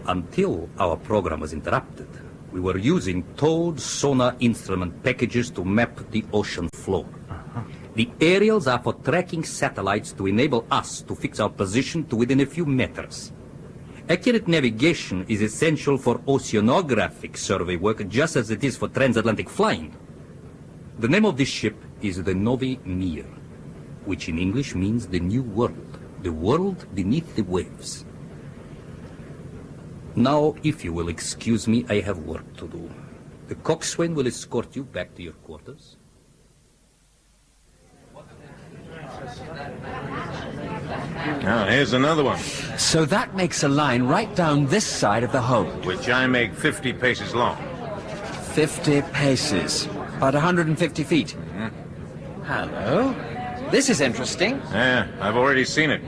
Until our program was interrupted, we were using towed sonar instrument packages to map the ocean floor. The aerials are for tracking satellites to enable us to fix our position to within a few meters. Accurate navigation is essential for oceanographic survey work just as it is for transatlantic flying. The name of this ship is the Novi Mir, which in English means the New World, the world beneath the waves. Now, if you will excuse me, I have work to do. The coxswain will escort you back to your quarters. Now, here's another one. So that makes a line right down this side of the hold. Which I make 50 paces long. 50 paces. About 150 feet. Hello. This is interesting. Yeah, I've already seen it.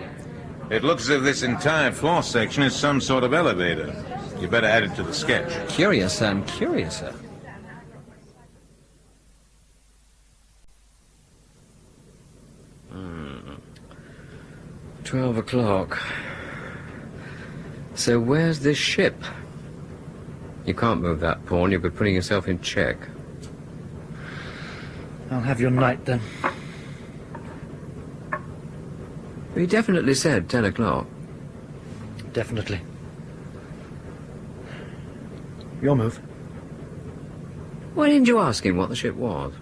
It looks as if this entire floor section is some sort of elevator. You better add it to the sketch. Curiouser and curiouser. Hmm. 12 o'clock. So where's this ship? You can't move that pawn. You'll be putting yourself in check. I'll have your night, then. You definitely said 10 o'clock. Definitely. Your move. Why didn't you ask him what the ship was?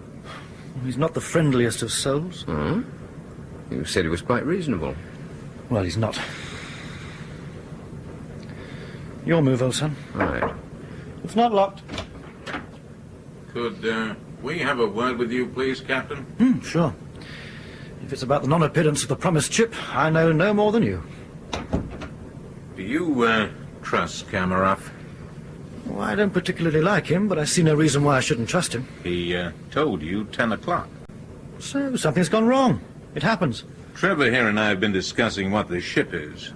He's not the friendliest of souls. Hmm? You said he was quite reasonable. Well, he's not. Your move, old son. Right. It's not locked. Could, we have a word with you, please, Captain? Sure. If it's about the non-appearance of the promised ship, I know no more than you. Do you, trust Kamarov? Well, I don't particularly like him, but I see no reason why I shouldn't trust him. He, told you 10 o'clock. So, something's gone wrong. It happens. Trevor here and I have been discussing what this ship is.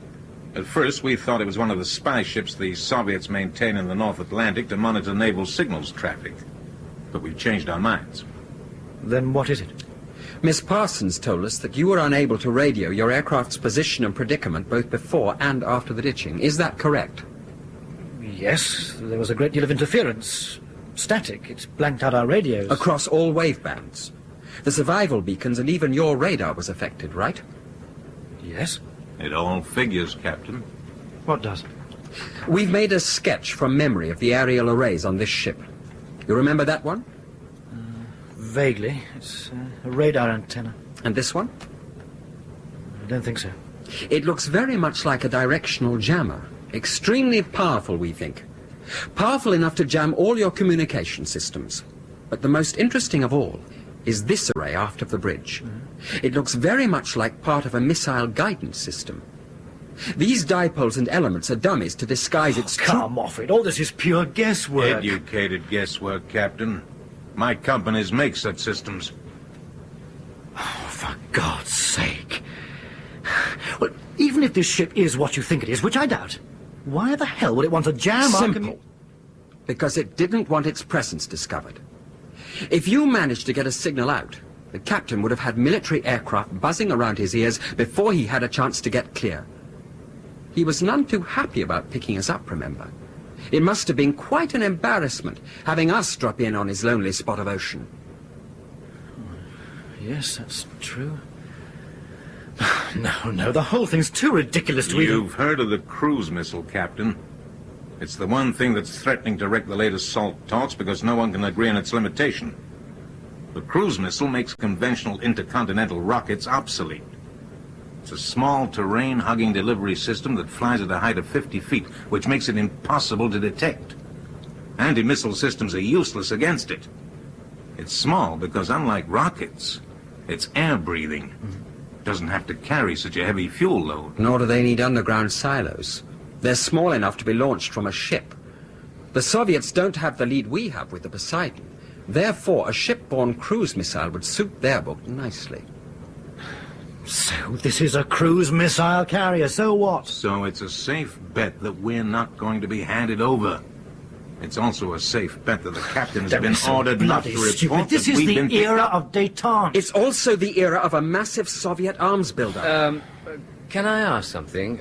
At first, we thought it was one of the spy ships the Soviets maintain in the North Atlantic to monitor naval signals traffic. But we've changed our minds. Then what is it? Miss Parsons told us that you were unable to radio your aircraft's position and predicament both before and after the ditching. Is that correct? Yes, there was a great deal of interference. Static. It's blanked out our radios. Across all wave bands. The survival beacons and even your radar was affected, right? Yes. It all figures, Captain. What does? We've made a sketch from memory of the aerial arrays on this ship. You remember that one? Vaguely. It's a radar antenna. And this one? I don't think so. It looks very much like a directional jammer. Extremely powerful, we think. Powerful enough to jam all your communication systems. But the most interesting of all is this array aft of the bridge. It looks very much like part of a missile guidance system. These dipoles and elements are dummies to disguise its... Come off it. All this is pure guesswork. Educated guesswork, Captain. My companies make such systems. Oh, for God's sake. Well, even if this ship is what you think it is, which I doubt, why the hell would it want to jam Simple. Because it didn't want its presence discovered. If you managed to get a signal out, the captain would have had military aircraft buzzing around his ears before he had a chance to get clear. He was none too happy about picking us up, remember? It must have been quite an embarrassment having us drop in on his lonely spot of ocean. Yes, that's true. No, the whole thing's too ridiculous to even... You've heard of the cruise missile, Captain. It's the one thing that's threatening to wreck the latest SALT talks because no one can agree on its limitation. The cruise missile makes conventional intercontinental rockets obsolete. It's a small terrain-hugging delivery system that flies at a height of 50 feet, which makes it impossible to detect. Anti-missile systems are useless against it. It's small because, unlike rockets, it's air-breathing. It doesn't have to carry such a heavy fuel load. Nor do they need underground silos. They're small enough to be launched from a ship. The Soviets don't have the lead we have with the Poseidon. Therefore, a shipborne cruise missile would suit their boat nicely. So this is a cruise missile carrier, so what? So it's a safe bet that we're not going to be handed over. It's also a safe bet that the captain has been ordered not to report This is the era of détente. It's also the era of a massive Soviet arms buildup. Can I ask something?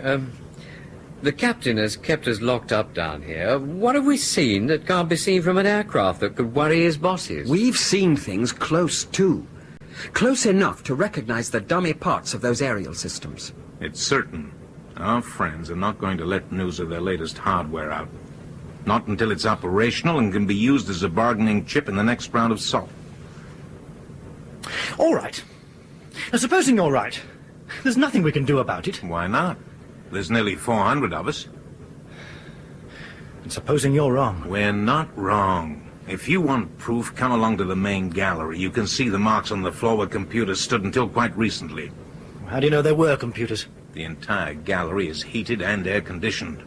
The captain has kept us locked up down here. What have we seen that can't be seen from an aircraft that could worry his bosses? We've seen things close, too. Close enough to recognize the dummy parts of those aerial systems. It's certain. Our friends are not going to let news of their latest hardware out. Not until it's operational and can be used as a bargaining chip in the next round of salt. All right. Now, supposing you're right, there's nothing we can do about it. Why not? There's nearly 400 of us. And supposing you're wrong? We're not wrong. If you want proof, come along to the main gallery. You can see the marks on the floor where computers stood until quite recently. How do you know there were computers? The entire gallery is heated and air-conditioned.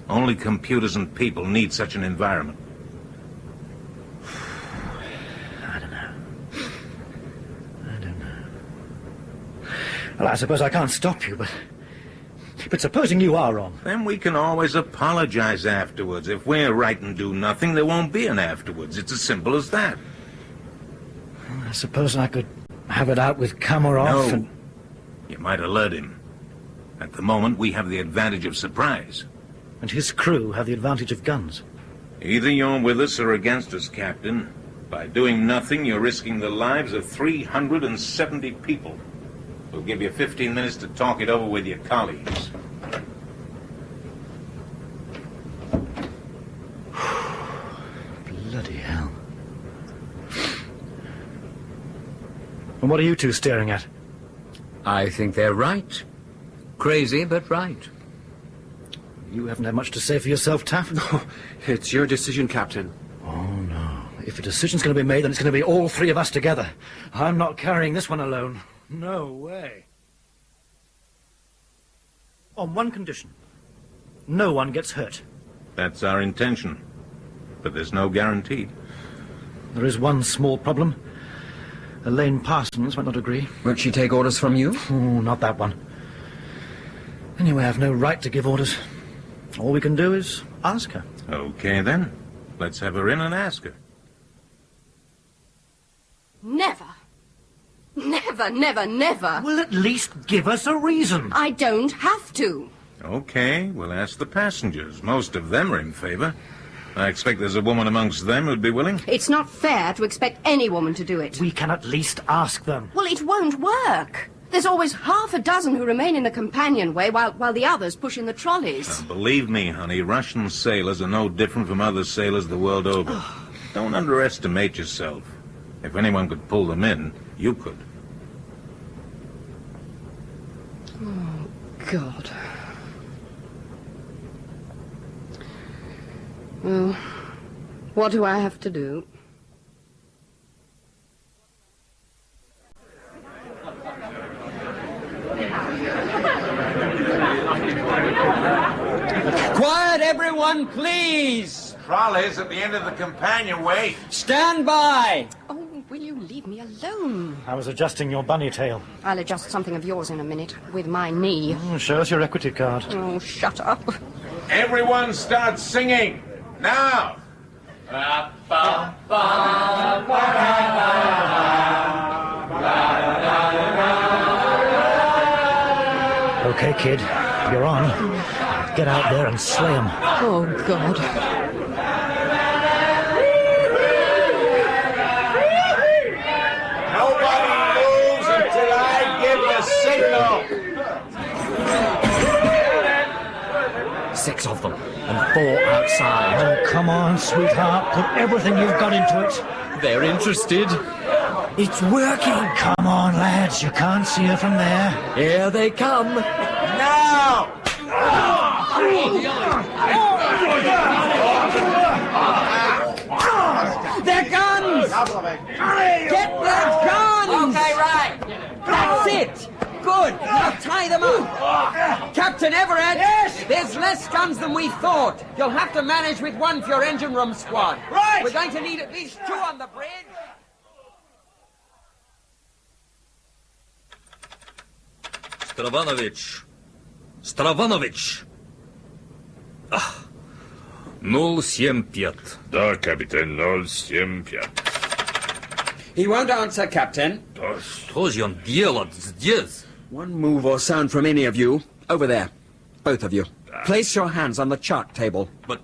Only computers and people need such an environment. I don't know. Well, I suppose I can't stop you, but supposing you are wrong. Then we can always apologize afterwards. If we're right and do nothing, there won't be an afterwards. It's as simple as that. I suppose I could have it out with Kamarov and... You might alert him. At the moment, we have the advantage of surprise. And his crew have the advantage of guns. Either you're with us or against us, Captain. By doing nothing, you're risking the lives of 370 people. We'll give you 15 minutes to talk it over with your colleagues. Bloody hell. And what are you two staring at? I think they're right. Crazy, but right. You haven't had much to say for yourself, Taff? No, it's your decision, Captain. Oh, no. If a decision's going to be made, then it's going to be all three of us together. I'm not carrying this one alone. No way. On one condition. No one gets hurt. That's our intention. But there's no guarantee. There is one small problem. Elaine Parsons might not agree. Won't she take orders from you? Oh, not that one. Anyway, I have no right to give orders. All we can do is ask her. Okay, then. Let's have her in and ask her. Never. Never, never, never. Well, at least give us a reason. I don't have to. Okay, we'll ask the passengers. Most of them are in favor. I expect there's a woman amongst them who'd be willing. It's not fair to expect any woman to do it. We can at least ask them. Well, it won't work. There's always half a dozen who remain in the companionway while the others push in the trolleys. Believe me, honey, Russian sailors are no different from other sailors the world over. Don't underestimate yourself. If anyone could pull them in, you could. Oh, God. Well, what do I have to do? Quiet, everyone, please! Trolleys at the end of the companionway. Stand by! Oh, will you leave me alone? I was adjusting your bunny tail. I'll adjust something of yours in a minute, with my knee. Show us your equity card. Oh, shut up. Everyone start singing. Now! Okay, kid, you're on. Get out there and slay them. Oh, God. Nobody moves until I give the signal. 6 of them, and 4 outside. Oh, come on, sweetheart. Put everything you've got into it. They're interested. It's working. Come on, lads. You can't see her from there. Here they come. Now! Their guns! Get their guns! Okay, right. That's it! Good. Now tie them up. Captain Everett! Yes? There's less guns than we thought. You'll have to manage with one for your engine room squad. Right! We're going to need at least 2 on the bridge. Stravanovich. Stravanovich. 075. Да, капитан, 075. He won't answer, Captain. Что же он делает здесь? One move or sound from any of you. Over there. Both of you. Place your hands on the chart table. But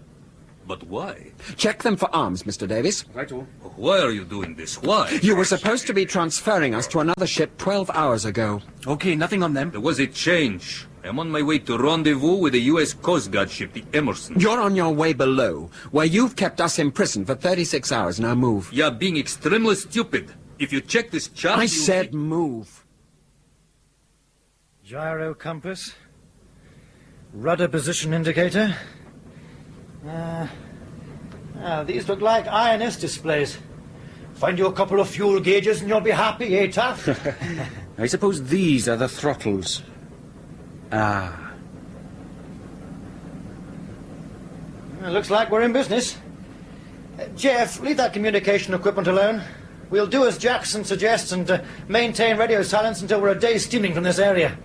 why? Check them for arms, Mr. Davis. Why are you doing this? Why? You were supposed to be transferring us to another ship 12 hours ago. Okay, nothing on them. There was a change. I'm on my way to rendezvous with the U.S. Coast Guard ship, the Emerson. You're on your way below, where you've kept us imprisoned for 36 hours. Now move. You're being extremely stupid. If you check this chart... I said move. Gyro compass. Rudder position indicator. These look like INS displays. Find you a couple of fuel gauges and you'll be happy, eh, Taff? I suppose these are the throttles. Looks like we're in business. Jeff, leave that communication equipment alone. We'll do as Jackson suggests and maintain radio silence until we're a day steaming from this area.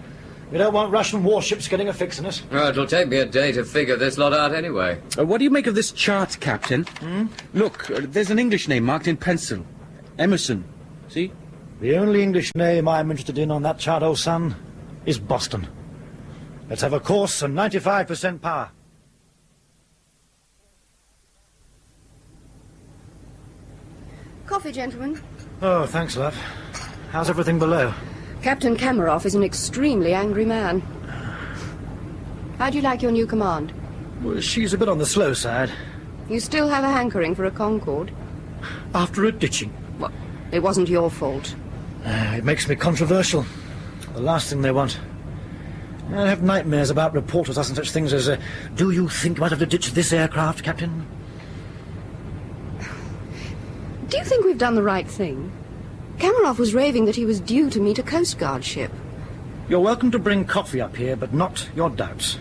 We don't want Russian warships getting a fix on us. Oh, it'll take me a day to figure this lot out anyway. What do you make of this chart, Captain? Look, there's an English name marked in pencil. Emerson. See? The only English name I'm interested in on that chart, old son, is Boston. Let's have a course and 95% power. Coffee, gentlemen. Oh, thanks, love. How's everything below? Captain Kamarov is an extremely angry man. How do you like your new command? Well, she's a bit on the slow side. You still have a hankering for a Concorde? After a ditching. Well, it wasn't your fault. It makes me controversial. The last thing they want. I have nightmares about reporters asking such things as, do you think you might have to ditch this aircraft, Captain? Do you think we've done the right thing? Kamarov was raving that he was due to meet a Coast Guard ship. You're welcome to bring coffee up here, but not your doubts.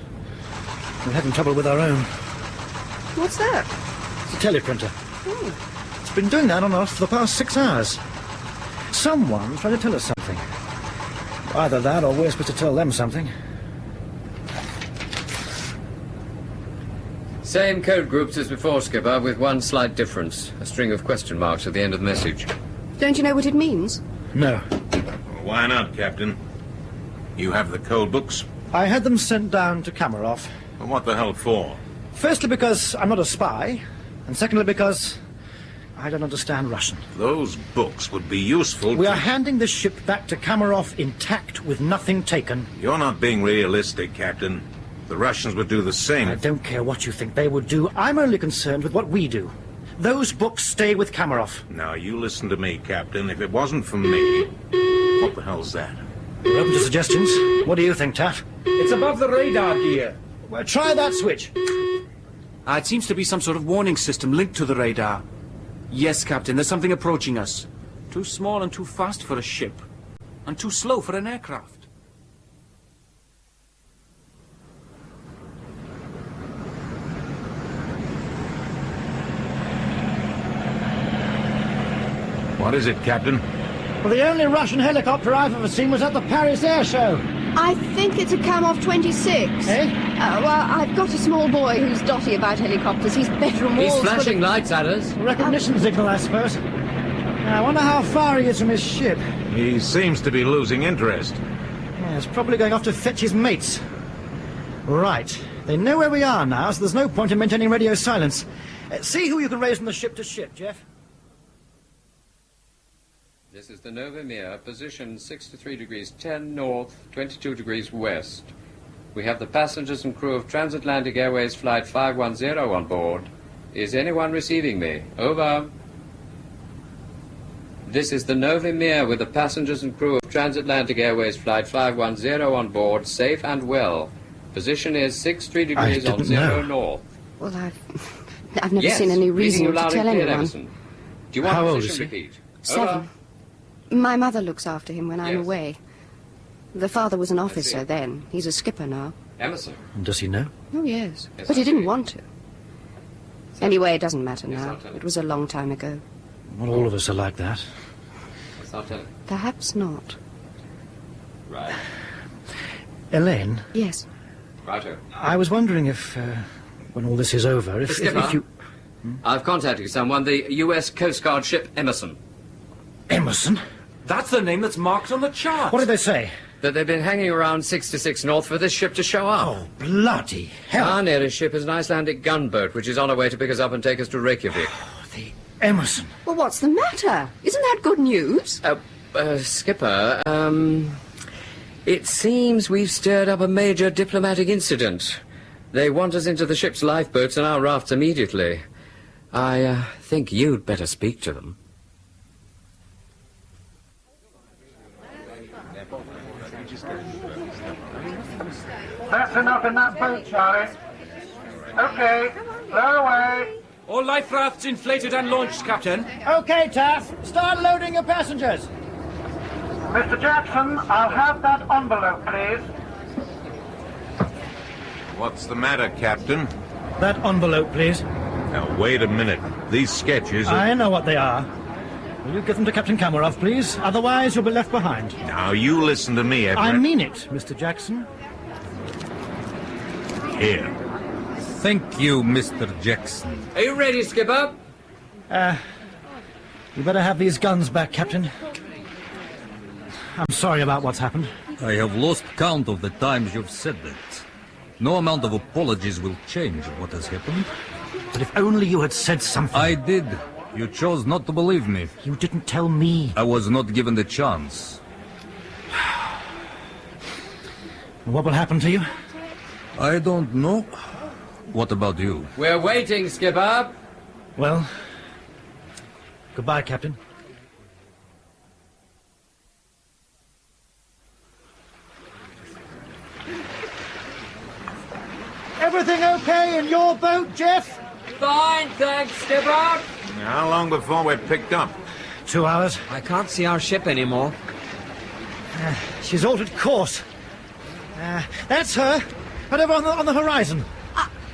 We're having trouble with our own. What's that? It's a teleprinter. It's been doing that on and off for the past 6 hours. Someone's trying to tell us something. Either that or we're supposed to tell them something. Same code groups as before, Skipper, with one slight difference. A string of question marks at the end of the message. Don't you know what it means? No. Why not, Captain? You have the code books? I had them sent down to Kamarov. And what the hell for? Firstly, because I'm not a spy. And secondly, because I don't understand Russian. Those books would be useful We are handing this ship back to Kamarov intact with nothing taken. You're not being realistic, Captain. The Russians would do the same. I don't care what you think they would do. I'm only concerned with what we do. Those books stay with Kamarov. Now, you listen to me, Captain. If it wasn't for me... What the hell's that? We're open to suggestions. What do you think, Taff? It's above the radar gear. Well, try that switch. It seems to be some sort of warning system linked to the radar. Yes, Captain, there's something approaching us. Too small and too fast for a ship. And too slow for an aircraft. What is it, Captain? Well, the only Russian helicopter I've ever seen was at the Paris Air Show. I think it's a Kamov 26. Eh? Well, I've got a small boy who's dotty about helicopters. He's better on walls. He's flashing lights at us. Recognition signal, I suppose. I wonder how far he is from his ship. He seems to be losing interest. Yeah, he's probably going off to fetch his mates. Right. They know where we are now, so there's no point in maintaining radio silence. See who you can raise from the ship to ship, Jeff. This is the Nova Mir, position 63 degrees 10 north, 22 degrees west. We have the passengers and crew of Transatlantic Airways Flight 510 on board. Is anyone receiving me? Over. This is the Nova Mir with the passengers and crew of Transatlantic Airways Flight 510 on board, safe and well. Position is 63 degrees on 0 north. Well, I've never seen any reason to tell anyone. Everson. Do you want How a old position is he? repeat? 7. My mother looks after him when I'm Yes. away. The father was an officer then. He's a skipper now. Emerson. Does he know? Oh, yes. But he didn't want to. Anyway, it doesn't matter now. It was a long time ago. Well, all of us are like that. Perhaps not. Right. Elaine? Yes. Righto. I was wondering if, when all this is over, if you... I've contacted someone, the U.S. Coast Guard ship Emerson. Emerson? That's the name that's marked on the chart. What did they say? That they've been hanging around 66 North for this ship to show up. Oh, bloody hell. Our nearest ship is an Icelandic gunboat, which is on her way to pick us up and take us to Reykjavik. The Emerson. Well, what's the matter? Isn't that good news? Skipper, it seems we've stirred up a major diplomatic incident. They want us into the ship's lifeboats and our rafts immediately. I think you'd better speak to them. That's enough in that boat, Charlie. Okay, lower away. All life rafts inflated and launched, Captain. Okay, Taff. Start loading your passengers. Mr. Jackson, I'll have that envelope, please. What's the matter, Captain? That envelope, please. Now, wait a minute. These sketches are... I know what they are. Will you give them to Captain Kamarov, please? Otherwise, you'll be left behind. Now, you listen to me, Everett. I mean it, Mr. Jackson. Here. Thank you, Mr. Jackson. Are you ready, Skipper? You better have these guns back, Captain. I'm sorry about what's happened. I have lost count of the times you've said that. No amount of apologies will change what has happened. But if only you had said something. I did. You chose not to believe me. You didn't tell me. I was not given the chance. What will happen to you? I don't know. What about you? We're waiting, Skipper. Well, goodbye, Captain. Everything okay in your boat, Jeff? Fine, thanks, Skipper. How long before we're picked up? 2 hours. I can't see our ship anymore. She's altered course. That's her. Right over on the horizon.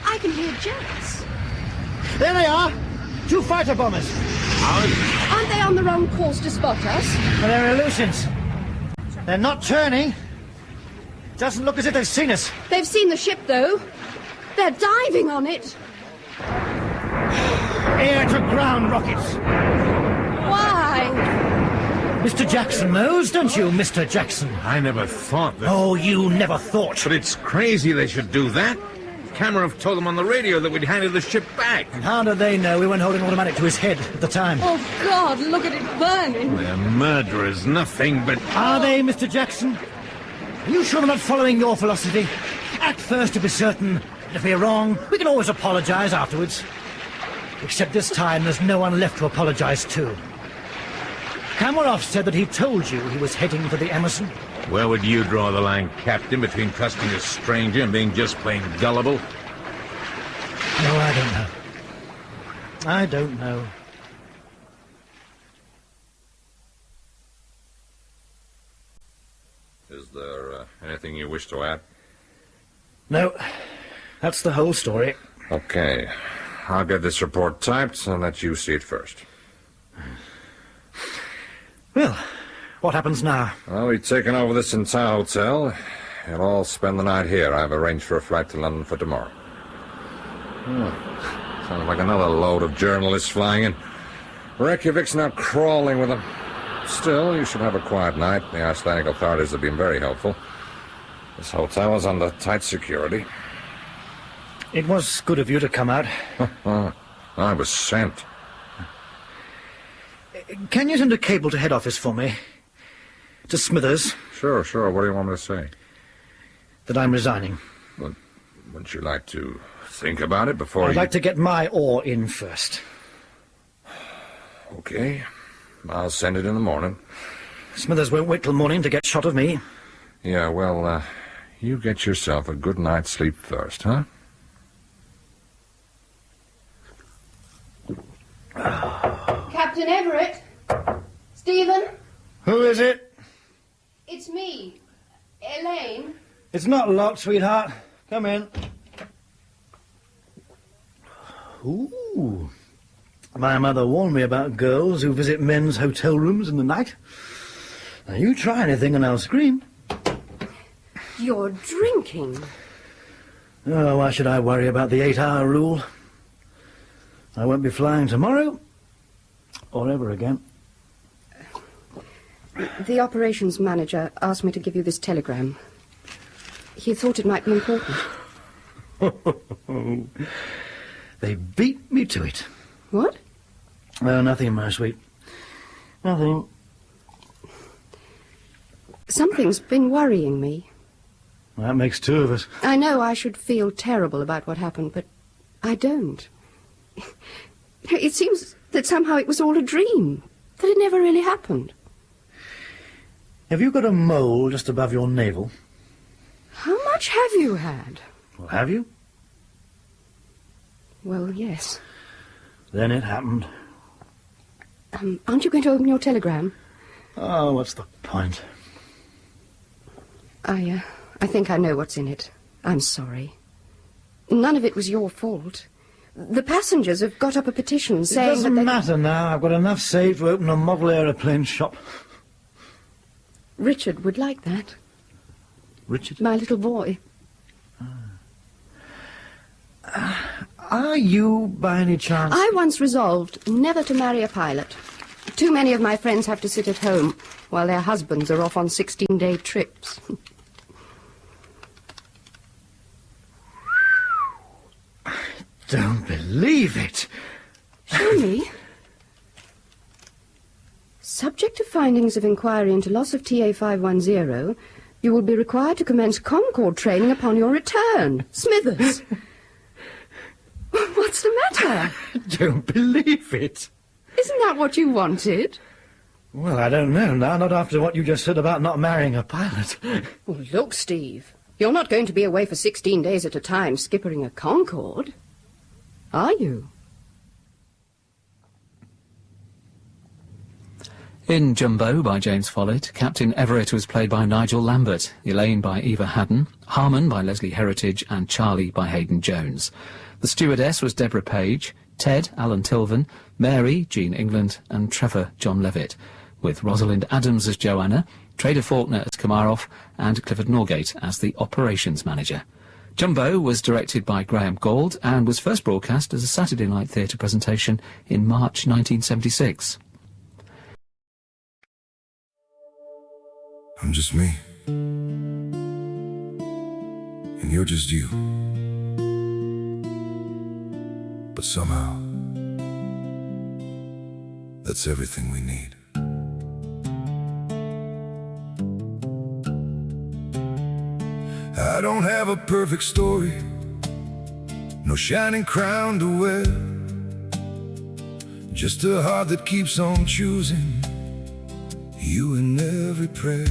I can hear jets. There they are. 2 fighter bombers. Aren't they on the wrong course to spot us? Well, they're Aleutians. They're not turning. Doesn't look as if they've seen us. They've seen the ship, though. They're diving on it. Air-to-ground rockets. Why? Mr. Jackson knows, don't you, Mr. Jackson? I never thought that... Oh, you never thought. But it's crazy they should do that. Kamarov told them on the radio that we'd handed the ship back. And how did they know we weren't holding automatic to his head at the time? Oh, God, look at it burning. They're murderers, nothing but... Are they, Mr. Jackson? Are you sure they're not following your philosophy? Act first to be certain. And if we're wrong, we can always apologize afterwards. Except this time, there's no one left to apologize to. Kamarov said that he told you he was heading for the Emerson. Where would you draw the line, Captain, between trusting a stranger and being just plain gullible? No, I don't know. I don't know. Is there anything you wish to add? No. That's the whole story. Okay. I'll get this report typed and let you see it first. Well, what happens now? Well, we've taken over this entire hotel. You'll all spend the night here. I've arranged for a flight to London for tomorrow. Sounds like another load of journalists flying in. Reykjavik's now crawling with them. Still, you should have a quiet night. The Icelandic authorities have been very helpful. This hotel is under tight security. It was good of you to come out. I was sent. Can you send a cable to head office for me? To Smithers. Sure. What do you want me to say? That I'm resigning. Well, wouldn't you like to think about it before I'd like to get my oar in first. Okay. I'll send it in the morning. Smithers won't wait till morning to get shot of me. Yeah, well, you get yourself a good night's sleep first, huh? Captain Everett? Stephen? Who is it? It's me. Elaine? It's not locked, sweetheart. Come in. Ooh. My mother warned me about girls who visit men's hotel rooms in the night. Now, you try anything and I'll scream. You're drinking. Oh, why should I worry about the 8-hour rule? I won't be flying tomorrow or ever again. The operations manager asked me to give you this telegram. He thought it might be important. They beat me to it. What? Oh, nothing, my sweet. Nothing. Something's been worrying me. That makes two of us. I know I should feel terrible about what happened, but I don't. It seems that somehow it was all a dream, that it never really happened. Have you got a mole just above your navel? How much have you had? Well, have you? Well, yes. Then it happened. Aren't you going to open your telegram? Oh, what's the point? I think I know what's in it. I'm sorry. None of it was your fault. The passengers have got up a petition saying It doesn't that matter now. I've got enough saved to open a model aeroplane shop. Richard would like that. Richard? My little boy. Are you, by any chance... I once resolved never to marry a pilot. Too many of my friends have to sit at home while their husbands are off on 16-day trips. I don't believe it. Show me. Subject to findings of inquiry into loss of TA 510, you will be required to commence Concorde training upon your return. Smithers. What's the matter? I don't believe it. Isn't that what you wanted? Well, I don't know now, not after what you just said about not marrying a pilot. Well, look, Steve, you're not going to be away for 16 days at a time skippering a Concorde, are you? In Jumbo by James Follett, Captain Everett was played by Nigel Lambert, Elaine by Eva Haddon, Harmon by Leslie Heritage and Charlie by Hayden Jones. The stewardess was Deborah Page, Ted, Alan Tilvan, Mary, Jean England and Trevor, John Levitt, with Rosalind Adams as Joanna, Trader Faulkner as Komarov and Clifford Norgate as the operations manager. Jumbo was directed by Graham Gould and was first broadcast as a Saturday night theatre presentation in March 1976. I'm just me, and you're just you. But somehow, that's everything we need. I don't have a perfect story, no shining crown to wear, just a heart that keeps on choosing you in every prayer.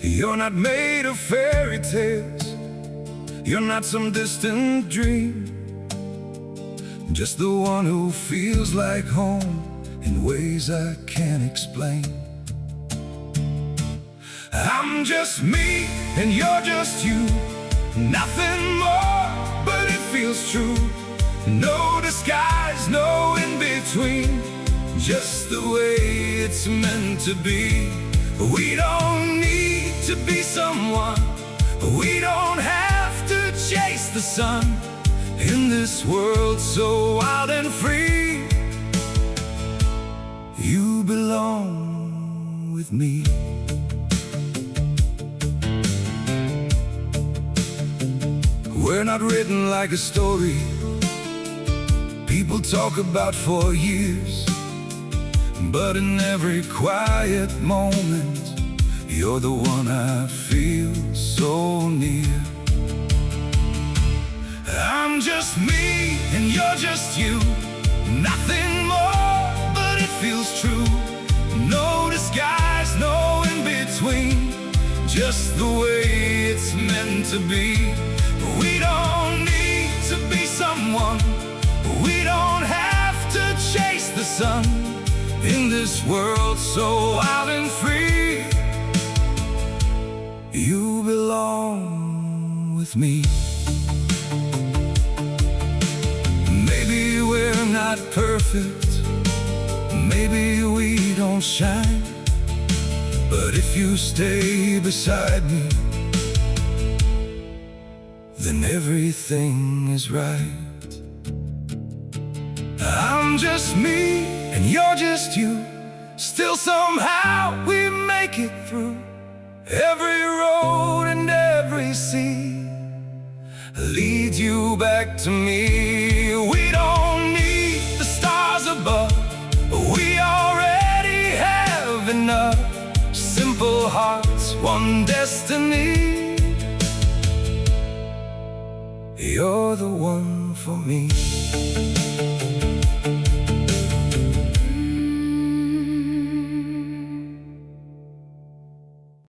You're not made of fairy tales, you're not some distant dream, just the one who feels like home in ways I can't explain. I'm just me and you're just you, nothing more, but it feels true. No disguise, no in between, just the way it's meant to be. We don't need to be someone, we don't have to chase the sun. In this world so wild and free, you belong with me. We're not written like a story people talk about for years, but in every quiet moment, you're the one I feel so near. I'm just me and you're just you, nothing more, but it feels true. No disguise, no in between, just the way it's meant to be. We don't need to be someone, we don't have to chase the sun. In this world so wild and free, with me. Maybe we're not perfect, maybe we don't shine, but if you stay beside me, then everything is right. I'm just me and you're just you, still somehow we make it through. Every road and every sea leads you back to me. We don't need the stars above, we already have enough. Simple hearts, one destiny. You're the one for me.